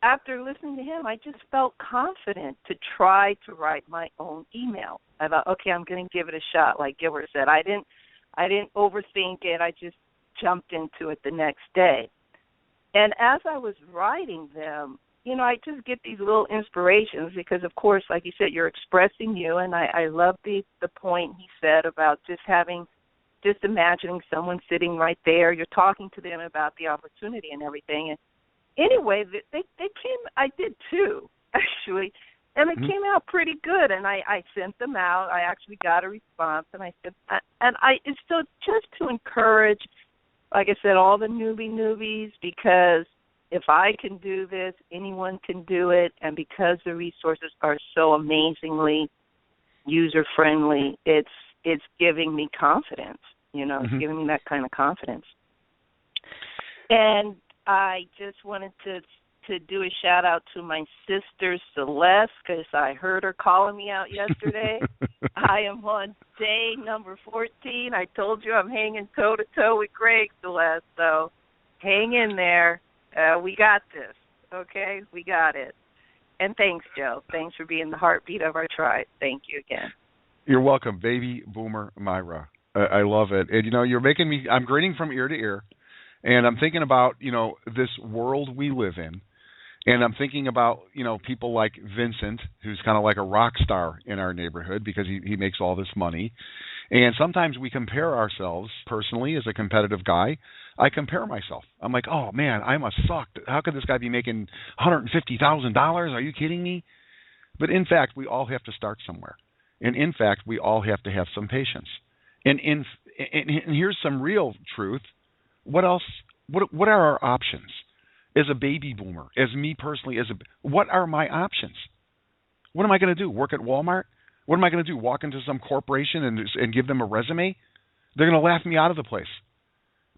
after listening to him, I just felt confident to try to write my own email. I thought, okay, I'm going to give it a shot, like Gilbert said. I didn't overthink it. I just jumped into it the next day. And as I was writing them, I just get these little inspirations because, of course, like you said, you're expressing you, and I love the point he said about just imagining someone sitting right there. You're talking to them about the opportunity and everything. And anyway, they came. I did too, actually, and it came out pretty good. And I sent them out. I actually got a response, and I said, it's still just to encourage, like I said, all the newbies because if I can do this, anyone can do it. And because the resources are so amazingly user-friendly, it's giving me confidence, it's giving me that kind of confidence. And I just wanted to do a shout-out to my sister, Celeste, because I heard her calling me out yesterday. I am on day number 14. I told you I'm hanging toe-to-toe with Greg, Celeste, so hang in there. We got this, okay? We got it. And thanks, Joe. Thanks for being the heartbeat of our tribe. Thank you again. You're welcome, Baby Boomer Myra. I love it. And, you're making me – I'm grinning from ear to ear, and I'm thinking about, this world we live in. And I'm thinking about, people like Vincent, who's kind of like a rock star in our neighborhood because he makes all this money. And sometimes we compare ourselves personally as a competitive guy. I compare myself. I'm like, oh, man, I must suck. How could this guy be making $150,000? Are you kidding me? But in fact, we all have to start somewhere. And in fact, we all have to have some patience. And here's some real truth. What else? What are our options? As a baby boomer, as me personally, what are my options? What am I going to do? Work at Walmart? What am I going to do? Walk into some corporation and give them a resume? They're going to laugh me out of the place.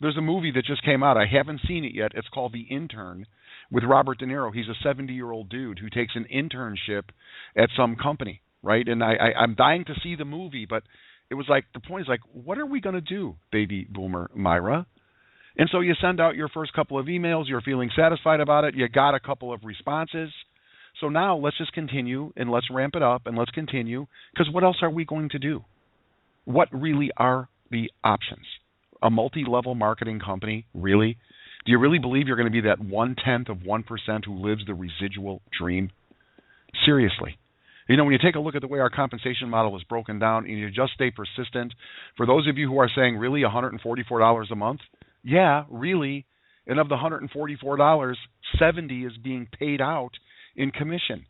There's a movie that just came out. I haven't seen it yet. It's called The Intern with Robert De Niro. He's a 70-year-old dude who takes an internship at some company, right? And I'm dying to see the movie, but it was like, the point is like, what are we going to do, baby boomer Myra? And so you send out your first couple of emails. You're feeling satisfied about it. You got a couple of responses. So now let's just continue and let's ramp it up and let's continue because what else are we going to do? What really are the options? A multi-level marketing company, really? Do you really believe you're going to be that 0.1% who lives the residual dream? Seriously. When you take a look at the way our compensation model is broken down and you just stay persistent, for those of you who are saying, really, $144 a month? Yeah, really. And of the $144, $70 is being paid out in commission.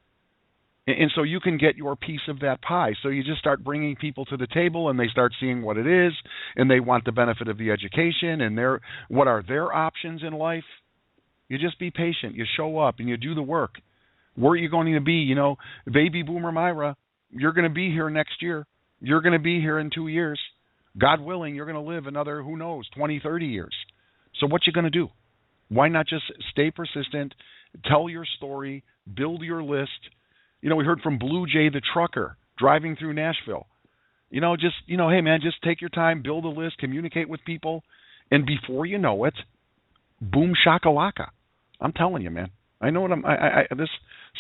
And so you can get your piece of that pie. So you just start bringing people to the table, and they start seeing what it is, and they want the benefit of the education, and what are their options in life. You just be patient. You show up, and you do the work. Where are you going to be? You know, baby boomer Myra, you're going to be here next year. You're going to be here in 2 years. God willing, you're going to live another, who knows, 20, 30 years. So what you going to do? Why not just stay persistent, tell your story, build your list. You know, we heard from Blue Jay the trucker driving through Nashville. You know, hey man, just take your time, build a list, communicate with people, and before you know it, boom shakalaka. I'm telling you, man. I know what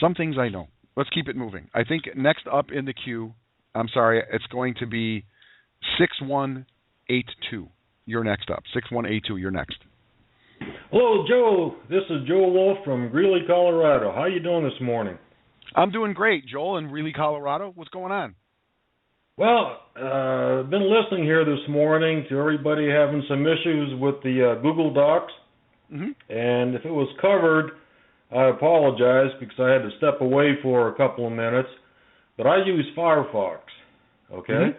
some things I know. Let's keep it moving. I think next up in the queue, it's going to be 6182. You're next up. 6182, you're next. Hello, Joe. This is Joe Wolf from Greeley, Colorado. How you doing this morning? I'm doing great, Joel, in Greeley, Colorado. What's going on? Well, I've been listening here this morning to everybody having some issues with the Google Docs. Mm-hmm. And if it was covered, I apologize because I had to step away for a couple of minutes. But I use Firefox, okay? Mm-hmm.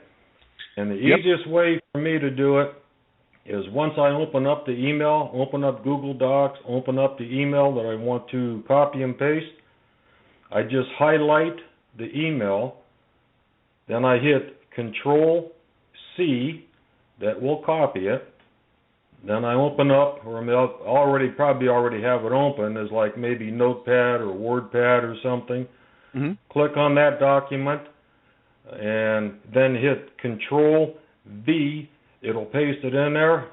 And the easiest way for me to do it is once I open up the email, open up Google Docs, open up the email that I want to copy and paste, I just highlight the email, then I hit Control-C, that will copy it, then I open up, or I probably already have it open, as like maybe Notepad or WordPad or something. Mm-hmm. Click on that document, and then hit Control-V, it'll paste it in there,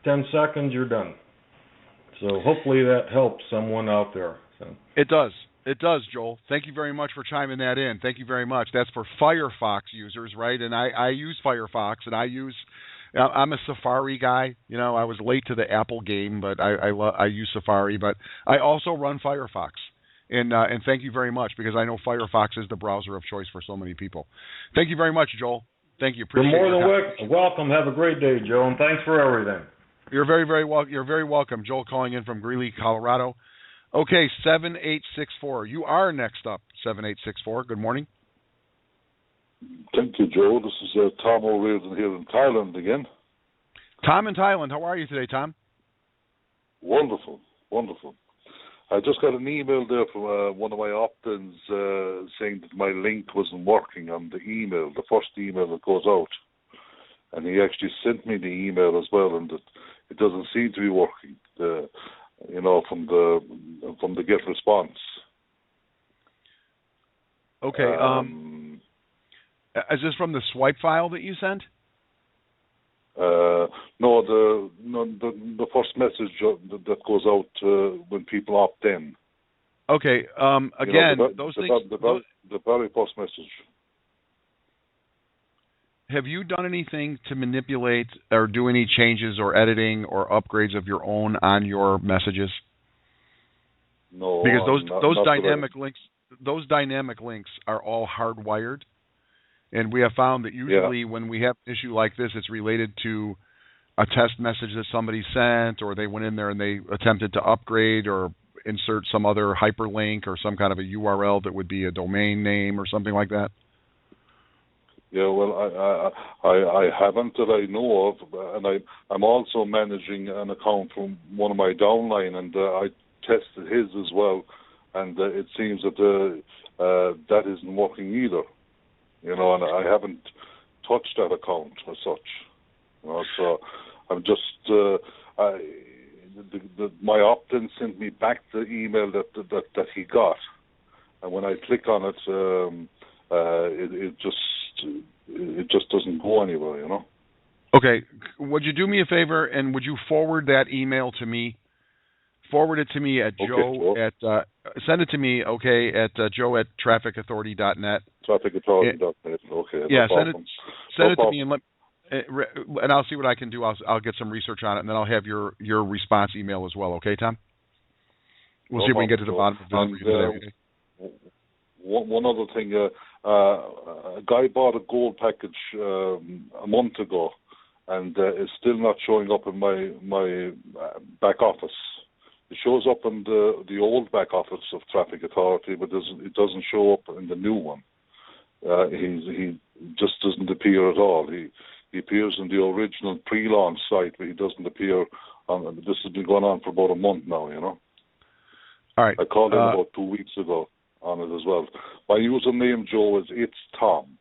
10 seconds, you're done. So hopefully that helps someone out there. So. It does. It does, Joel. Thank you very much for chiming that in. Thank you very much. That's for Firefox users, right? And I use Firefox, and I'm a Safari guy. You know, I was late to the Apple game, but I use Safari. But I also run Firefox, and thank you very much because I know Firefox is the browser of choice for so many people. Thank you very much, Joel. Thank you. Appreciate You're more than welcome. Have a great day, Joe, and thanks for everything. You're very welcome. Joel calling in from Greeley, Colorado. Okay, 7864. You are next up, 7864. Good morning. Thank you, Joe. This is Tom O'Riordan here in Thailand again. Tom in Thailand. How are you today, Tom? Wonderful, wonderful. I just got an email there from one of my opt-ins saying that my link wasn't working on the email, the first email that goes out. And he actually sent me the email as well, and it doesn't seem to be working. From the get response. Okay. Is this from the swipe file that you sent? No, the first message that goes out when people opt in. Okay. Again, those things. The very first message. Have you done anything to manipulate or do any changes or editing or upgrades of your own on your messages? No, because those dynamic links are all hardwired, and we have found that usually when we have an issue like this, it's related to a test message that somebody sent, or they went in there and they attempted to upgrade or insert some other hyperlink or some kind of a URL that would be a domain name or something like that. Yeah, well, I haven't that I know of, and I'm also managing an account from one of my downline, and I tested his as well, and it seems that that isn't working either. And I haven't touched that account as such. So I'm just my opt-in sent me back the email that he got, and when I click on it, it just doesn't go anywhere, Okay, would you do me a favor and would you forward that email to me? Forward it to me at Joe at send it to me, at Joe at trafficauthority.net. Trafficauthority.net. Okay. Yeah, send it to me and I'll see what I can do. I'll get some research on it, and then I'll have your response email as well. Okay, Tom? We'll see if we can get to the bottom of this today. One other thing, a guy bought a gold package a month ago, and it's still not showing up in my back office. It shows up in the old back office of Traffic Authority, but it doesn't show up in the new one. He just doesn't appear at all. He appears in the original pre-launch site, but he doesn't appear on. This has been going on for about a month now, you know. All right. I called in about 2 weeks ago on it as well. My username, Joe, is It's Tom.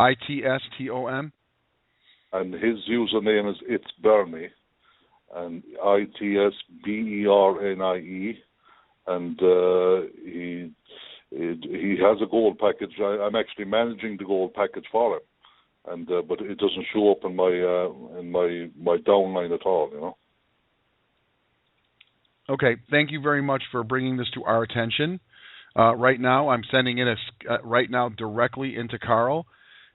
ITSTOM. And his username is It's Bernie, and ITSBERNIE, and he has a gold package. I'm actually managing the gold package for him, and but it doesn't show up in my downline at all, you know. Okay, thank you very much for bringing this to our attention. Right now, I'm sending it right now directly into Carl.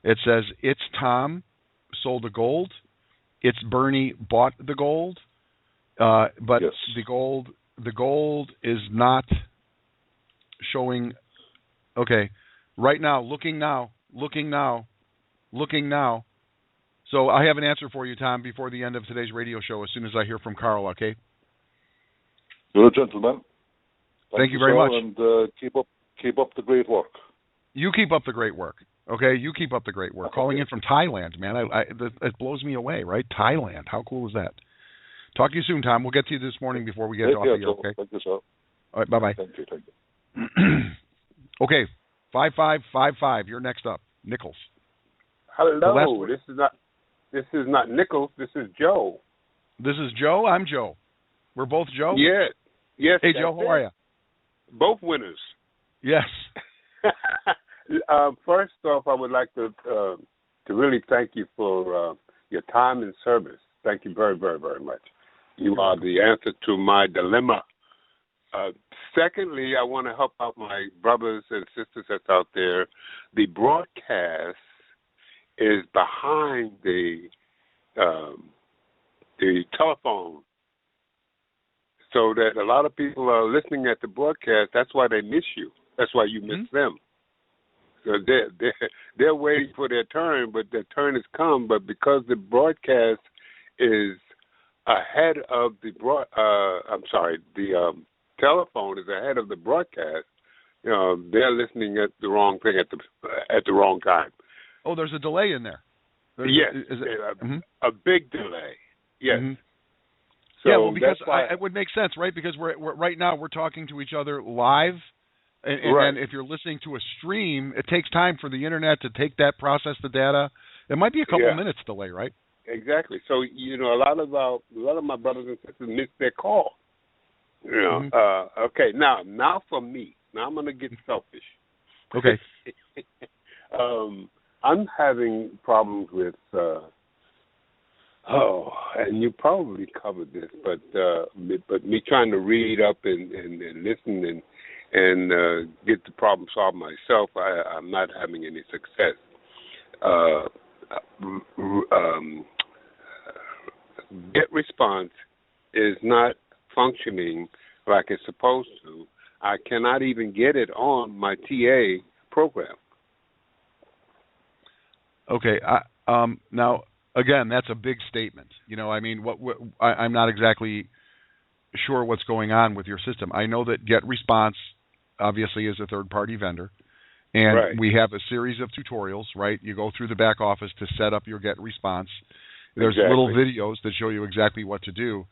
It says, It's Tom sold the gold. It's Bernie bought the gold. But yes. the gold is not showing. Okay, right now, looking now. So I have an answer for you, Tom, before the end of today's radio show, as soon as I hear from Carl, okay? Good, gentlemen. Thank you very much. And keep up the great work. You keep up the great work. Okay, you keep up the great work. Calling in from Thailand, man. It blows me away, right? Thailand. How cool is that? Talk to you soon, Tom. We'll get to you this morning before we get off the air, okay? Thank you, sir. All right, bye-bye. Thank you. Okay, 5555. You're next up. Nichols. Hello. This is not Nichols. This is Joe. This is Joe? I'm Joe. We're both Joe? Yeah. Yes. Hey, Joe, how are you? Both winners. Yes. First off, I would like to really thank you for your time and service. Thank you very, very, very much. You are the answer to my dilemma. Secondly, I want to help out my brothers and sisters that's out there. The broadcast is behind the telephone, so that a lot of people are listening at the broadcast. That's why they miss you. That's why you miss them. So they're waiting for their turn, but their turn has come. But because the broadcast is ahead of the telephone is ahead of the broadcast, you know, they're listening at the wrong thing at the wrong time. Oh, there's a delay in there. Yes, a big delay. Yes. Mm-hmm. So yeah, well, because it would make sense, right? Because we're right now we're talking to each other live, and if you're listening to a stream, it takes time for the internet to take that, process the data. It might be a couple of minutes delay, right? Exactly. So you know, a lot of my brothers and sisters miss their call. You know. Okay. Now for me. Now I'm gonna get selfish. Okay. I'm having problems with. And you probably covered this, but me trying to read up and listen and get the problem solved myself, I'm not having any success. Get response is not functioning like it's supposed to. I cannot even get it on my TA program. Okay. Now, again, that's a big statement. You know, I mean, I'm not exactly sure what's going on with your system. I know that GetResponse obviously is a third-party vendor, and we have a series of tutorials, right? You go through the back office to set up your GetResponse. There's little videos that show you exactly what to do.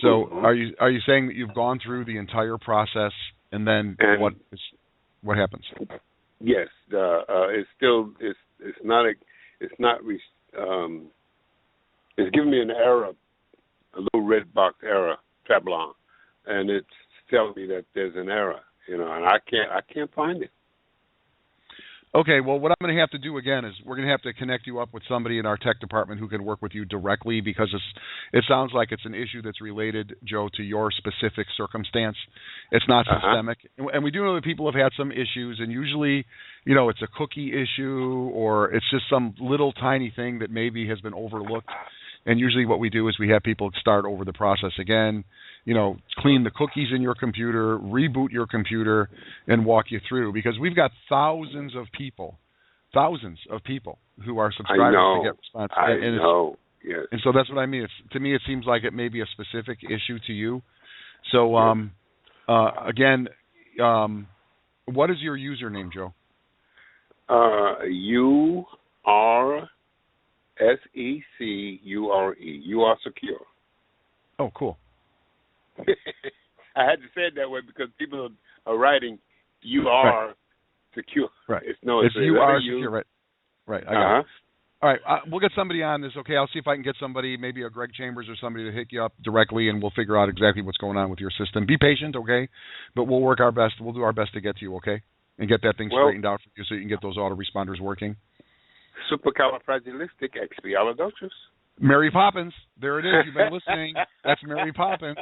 So are you saying that you've gone through the entire process and then what happens? Yes, it's giving me an error, a little red box error, Tableau, and it's telling me that there's an error, you know, and I can't find it. Okay, well, what I'm going to have to do again is we're going to have to connect you up with somebody in our tech department who can work with you directly, because it sounds like it's an issue that's related, Joe, to your specific circumstance. It's not systemic. And we do know that people have had some issues, and usually, you know, it's a cookie issue or it's just some little tiny thing that maybe has been overlooked. And usually what we do is we have people start over the process again, you know, clean the cookies in your computer, reboot your computer, and walk you through. Because we've got thousands of people who are subscribers to GetResponse. I know. Yes. And so that's what I mean. To me, it seems like it may be a specific issue to you. So, again, what is your username, Joe? URSECURE. You are secure. Oh, cool. I had to say it that way because people are writing you are secure. Right. It's you are secure. Right. Right. I got it. All right. We'll get somebody on this. Okay. I'll see if I can get somebody, maybe a Greg Chambers or somebody, to hit you up directly, and we'll figure out exactly what's going on with your system. Be patient, okay? But we'll work our best. We'll do our best to get to you, okay? And get that thing straightened out for you so you can get those autoresponders working. Supercalifragilisticexpialidocious. Mary Poppins. There it is. You've been listening. That's Mary Poppins.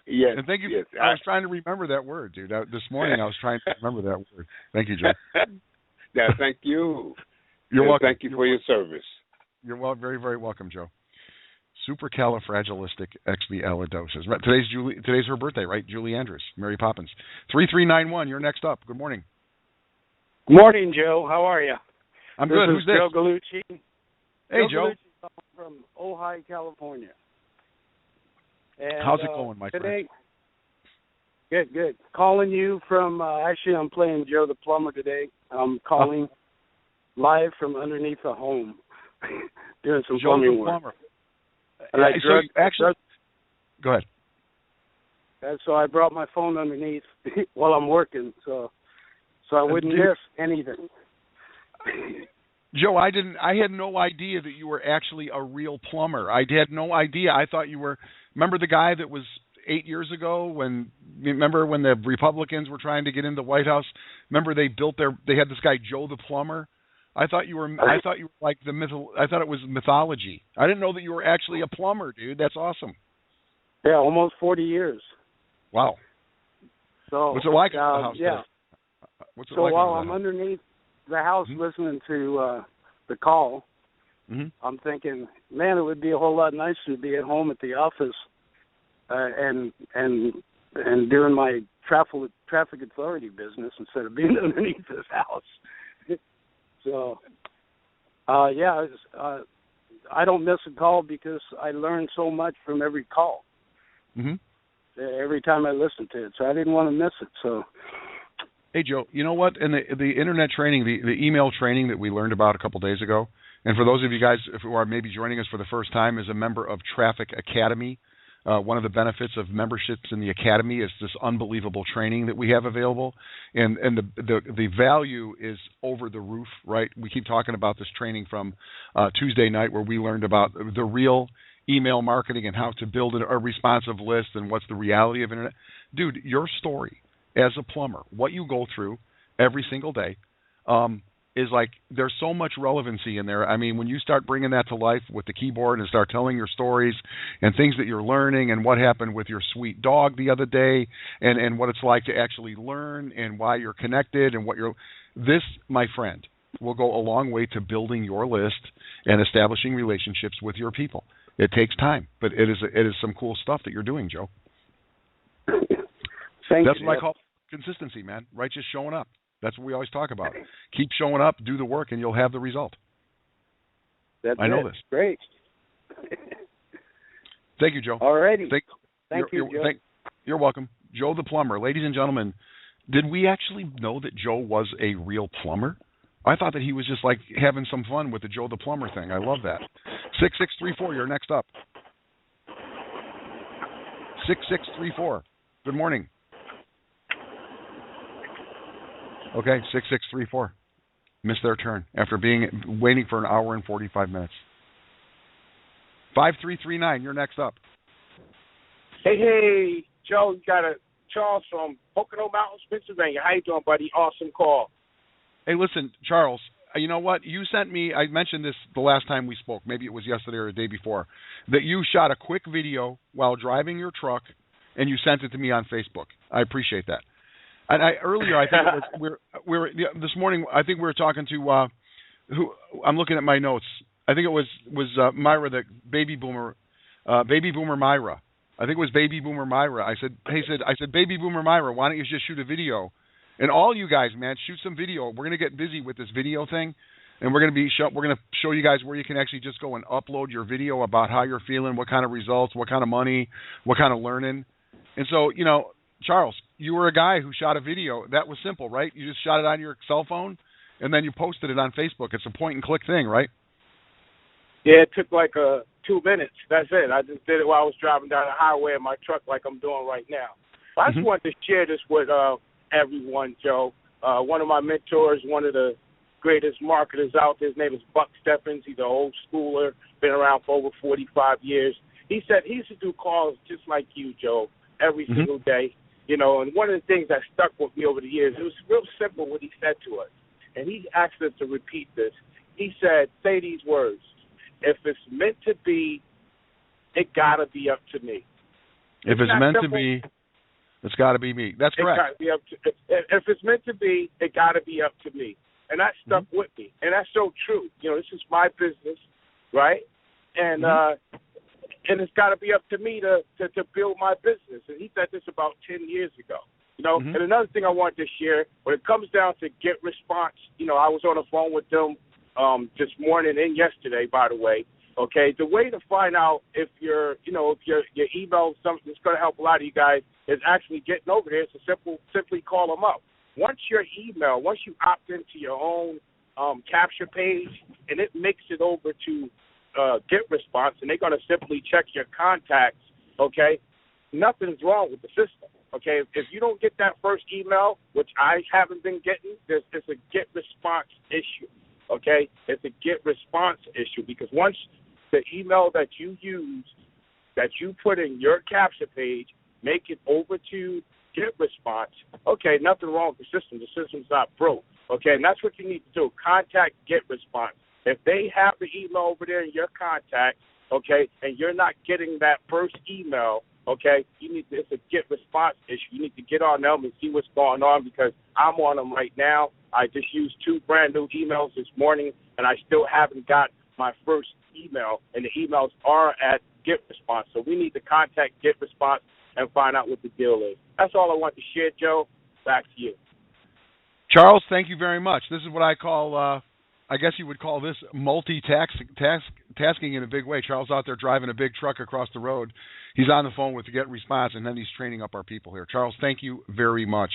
Yes. And thank you. Yes. I was trying to remember that word, dude. This morning I was trying to remember that word. Thank you, Joe. Yeah, thank you. You're welcome. Thank you for your service. You're very, very welcome, Joe. Supercalifragilisticexpialidocious. Right. Today's her birthday, right? Julie Andrews, Mary Poppins. 3391. You're next up. Good morning. Good morning, Joe. How are you? I'm good. Who's this? Joe Gallucci. Hey, Joe. From Ojai, California. And, how's it going, my friend? Good. Calling you from, actually, I'm playing Joe the Plumber today. I'm calling live from underneath the home, doing some Joe plumbing the work. Plumber. And go ahead. And so I brought my phone underneath while I'm working, so I wouldn't miss anything. Joe, I had no idea that you were actually a real plumber. I had no idea. I thought you were. Remember the guy that was 8 years ago remember when the Republicans were trying to get into the White House? Remember they had this guy Joe the Plumber? I thought you were like I thought it was mythology. I didn't know that you were actually a plumber, dude. That's awesome. Yeah, almost 40 years. Wow. So what's it like at the house? Yeah. What's it so like while I'm underneath the house listening to the call, I'm thinking, man, it would be a whole lot nicer to be at home at the office and doing my traffic authority business instead of being underneath this house. So, I don't miss a call because I learn so much from every call. Every time I listen to it, so I didn't want to miss it. So, hey Joe, you know what? In the internet training, the email training that we learned about a couple days ago, and for those of you guys who are maybe joining us for the first time as a member of Traffic Academy, one of the benefits of memberships in the Academy is this unbelievable training that we have available, and the value is over the roof, right? We keep talking about this training from Tuesday night where we learned about the real email marketing and how to build a responsive list and what's the reality of internet. Dude, your story as a plumber, what you go through every single day, is like there's so much relevancy in there. I mean, when you start bringing that to life with the keyboard and start telling your stories and things that you're learning and what happened with your sweet dog the other day and what it's like to actually learn and why you're connected and this, my friend, will go a long way to building your list and establishing relationships with your people. It takes time, but it is some cool stuff that you're doing, Joe. That's what I call consistency, man. Right? Just showing up. That's what we always talk about. Keep showing up, do the work, and you'll have the result. I know this. Great. Thank you, Joe. All righty. Thank you, Joe. You're welcome. Joe the Plumber. Ladies and gentlemen, did we actually know that Joe was a real plumber? I thought that he was just like having some fun with the Joe the Plumber thing. I love that. 6634, you're next up. 6634. Good morning. Okay, 6634. Missed their turn after waiting for an hour and 45 minutes. 5339, you're next up. Hey, Joe, you got Charles from Pocono Mountains, Pennsylvania. How you doing, buddy? Awesome call. Hey, listen, Charles, you know what? You sent me, I mentioned this the last time we spoke, maybe it was yesterday or the day before, that you shot a quick video while driving your truck and you sent it to me on Facebook. I appreciate that. And earlier, I think it was, this morning, I think we were talking to, I'm looking at my notes. I think it was Myra, the baby boomer Myra. I think it was baby boomer Myra. I said, baby boomer Myra, why don't you just shoot a video? And all you guys, man, shoot some video. We're going to get busy with this video thing. and we're going to show you guys where you can actually just go and upload your video about how you're feeling, what kind of results, what kind of money, what kind of learning. And so, Charles, you were a guy who shot a video. That was simple, right? You just shot it on your cell phone, and then you posted it on Facebook. It's a point-and-click thing, right? Yeah, it took like 2 minutes. That's it. I just did it while I was driving down the highway in my truck like I'm doing right now. I just wanted to share this with everyone, Joe. One of my mentors, one of the greatest marketers out there, his name is Buck Stephens. He's an old schooler, been around for over 45 years. He said he used to do calls just like you, Joe, every single day. And one of the things that stuck with me over the years, it was real simple what he said to us. And he asked us to repeat this. He said, say these words. If it's meant to be, it got to be up to me. If it's meant to be, it's got to be me. That's correct. If it's meant to be, it got to be up to me. And that stuck with me. And that's so true. This is my business, right? And and it's got to be up to me to build my business. And he said this about 10 years ago. And another thing I wanted to share, when it comes down to Get Response, I was on the phone with them this morning and yesterday, by the way. Okay, the way to find out if your email is something that's going to help a lot of you guys is actually getting over there. So simply call them up. Once you opt into your own capture page, and it makes it over to Get Response, and they're going to simply check your contacts. Okay, nothing's wrong with the system. Okay, if you don't get that first email, which I haven't been getting, it's a Get Response issue. Okay, it's a Get Response issue because once the email that you use, that you put in your capture page, make it over to Get Response, okay, nothing wrong with the system. The system's not broke. Okay, and that's what you need to do. Contact Get Response. If they have the email over there in your contact, okay, and you're not getting that first email, okay, it's a Get Response issue. You need to get on them and see what's going on because I'm on them right now. I just used 2 brand new emails this morning, and I still haven't got my first email, and the emails are at Get Response. So we need to contact Get Response and find out what the deal is. That's all I want to share, Joe. Back to you. Charles, thank you very much. This is what I call, I guess you would call this multitasking in a big way. Charles out there driving a big truck across the road. He's on the phone with the Get Response, and then he's training up our people here. Charles, thank you very much.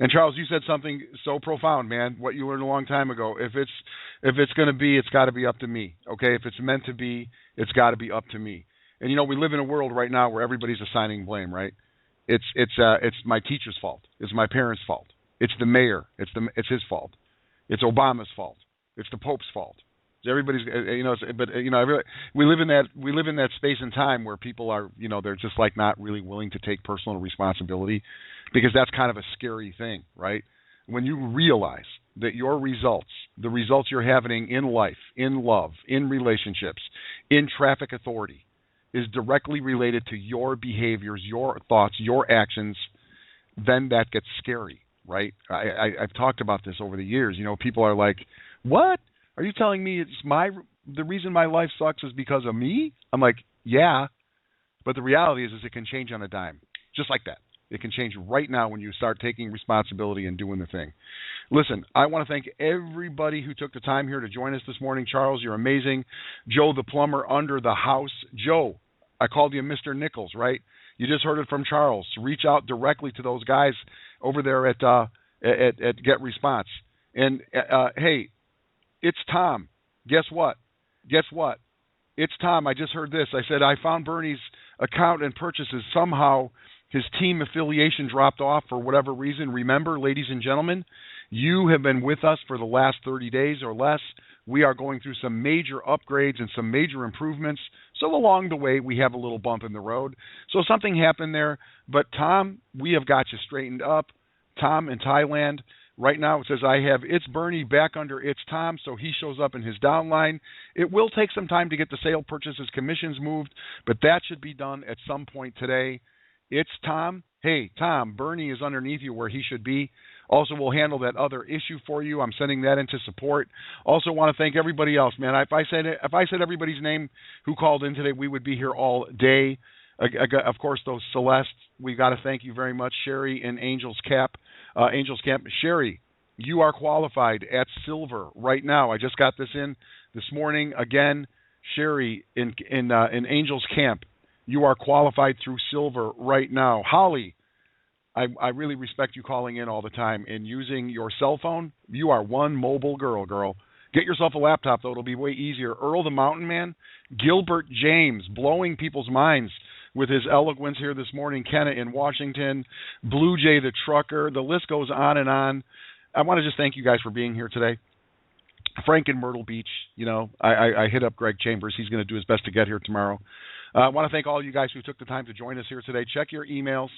And Charles, you said something so profound, man. What you learned a long time ago. If it's going to be, it's got to be up to me. Okay, if it's meant to be, it's got to be up to me. And we live in a world right now where everybody's assigning blame, right? It's my teacher's fault. It's my parents' fault. It's the mayor. It's his fault. It's Obama's fault. It's the Pope's fault. Everybody's, we live in that space and time where people are, they're just like not really willing to take personal responsibility, because that's kind of a scary thing, right? When you realize that your results, the results you're having in life, in love, in relationships, in traffic authority, is directly related to your behaviors, your thoughts, your actions, then that gets scary, right? I've talked about this over the years. People are like, what? Are you telling me the reason my life sucks is because of me? I'm like, yeah, but the reality is it can change on a dime, just like that. It can change right now when you start taking responsibility and doing the thing. Listen, I want to thank everybody who took the time here to join us this morning. Charles, you're amazing. Joe, the plumber under the house. Joe, I called you Mr. Nichols, right? You just heard it from Charles. Reach out directly to those guys over there at Get Response. And, hey, it's Tom. Guess what? It's Tom. I just heard this. I said, I found Bernie's account and purchases. Somehow his team affiliation dropped off for whatever reason. Remember, ladies and gentlemen, you have been with us for the last 30 days or less. We are going through some major upgrades and some major improvements. So along the way, we have a little bump in the road. So something happened there. But Tom, we have got you straightened up. Tom in Thailand. Right now it says I have It's Bernie back under It's Tom, so he shows up in his downline. It will take some time to get the sale purchases commissions moved, but that should be done at some point today. It's Tom. Hey, Tom, Bernie is underneath you where he should be. Also, we'll handle that other issue for you. I'm sending that into support. Also want to thank everybody else, man. If I said everybody's name who called in today, we would be here all day. Of course, those Celeste, we got to thank you very much. Sherry and Angels Camp. Sherry, You are qualified at silver right now. I just got this in this morning. Again, Sherry in Angels Camp, you are qualified through silver right now. Holly, I really respect you calling in all the time and using your cell phone. You are one mobile girl. Get yourself a laptop, though. It'll be way easier. Earl the Mountain Man, Gilbert James, blowing people's minds with his eloquence here this morning. Kenna in Washington, Blue Jay the Trucker. The list goes on and on. I want to just thank you guys for being here today. Frank in Myrtle Beach, I hit up Greg Chambers. He's going to do his best to get here tomorrow. I want to thank all you guys who took the time to join us here today. Check your emails.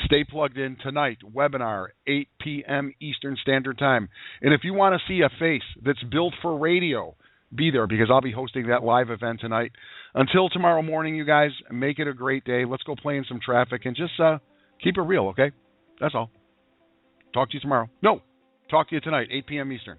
Stay plugged in tonight. Webinar, 8 p.m. Eastern Standard Time. And if you want to see a face that's built for radio, be there because I'll be hosting that live event tonight. Until tomorrow morning, you guys, make it a great day. Let's go play in some traffic and just keep it real, okay? That's all. Talk to you tomorrow. No, talk to you tonight, 8 p.m. Eastern.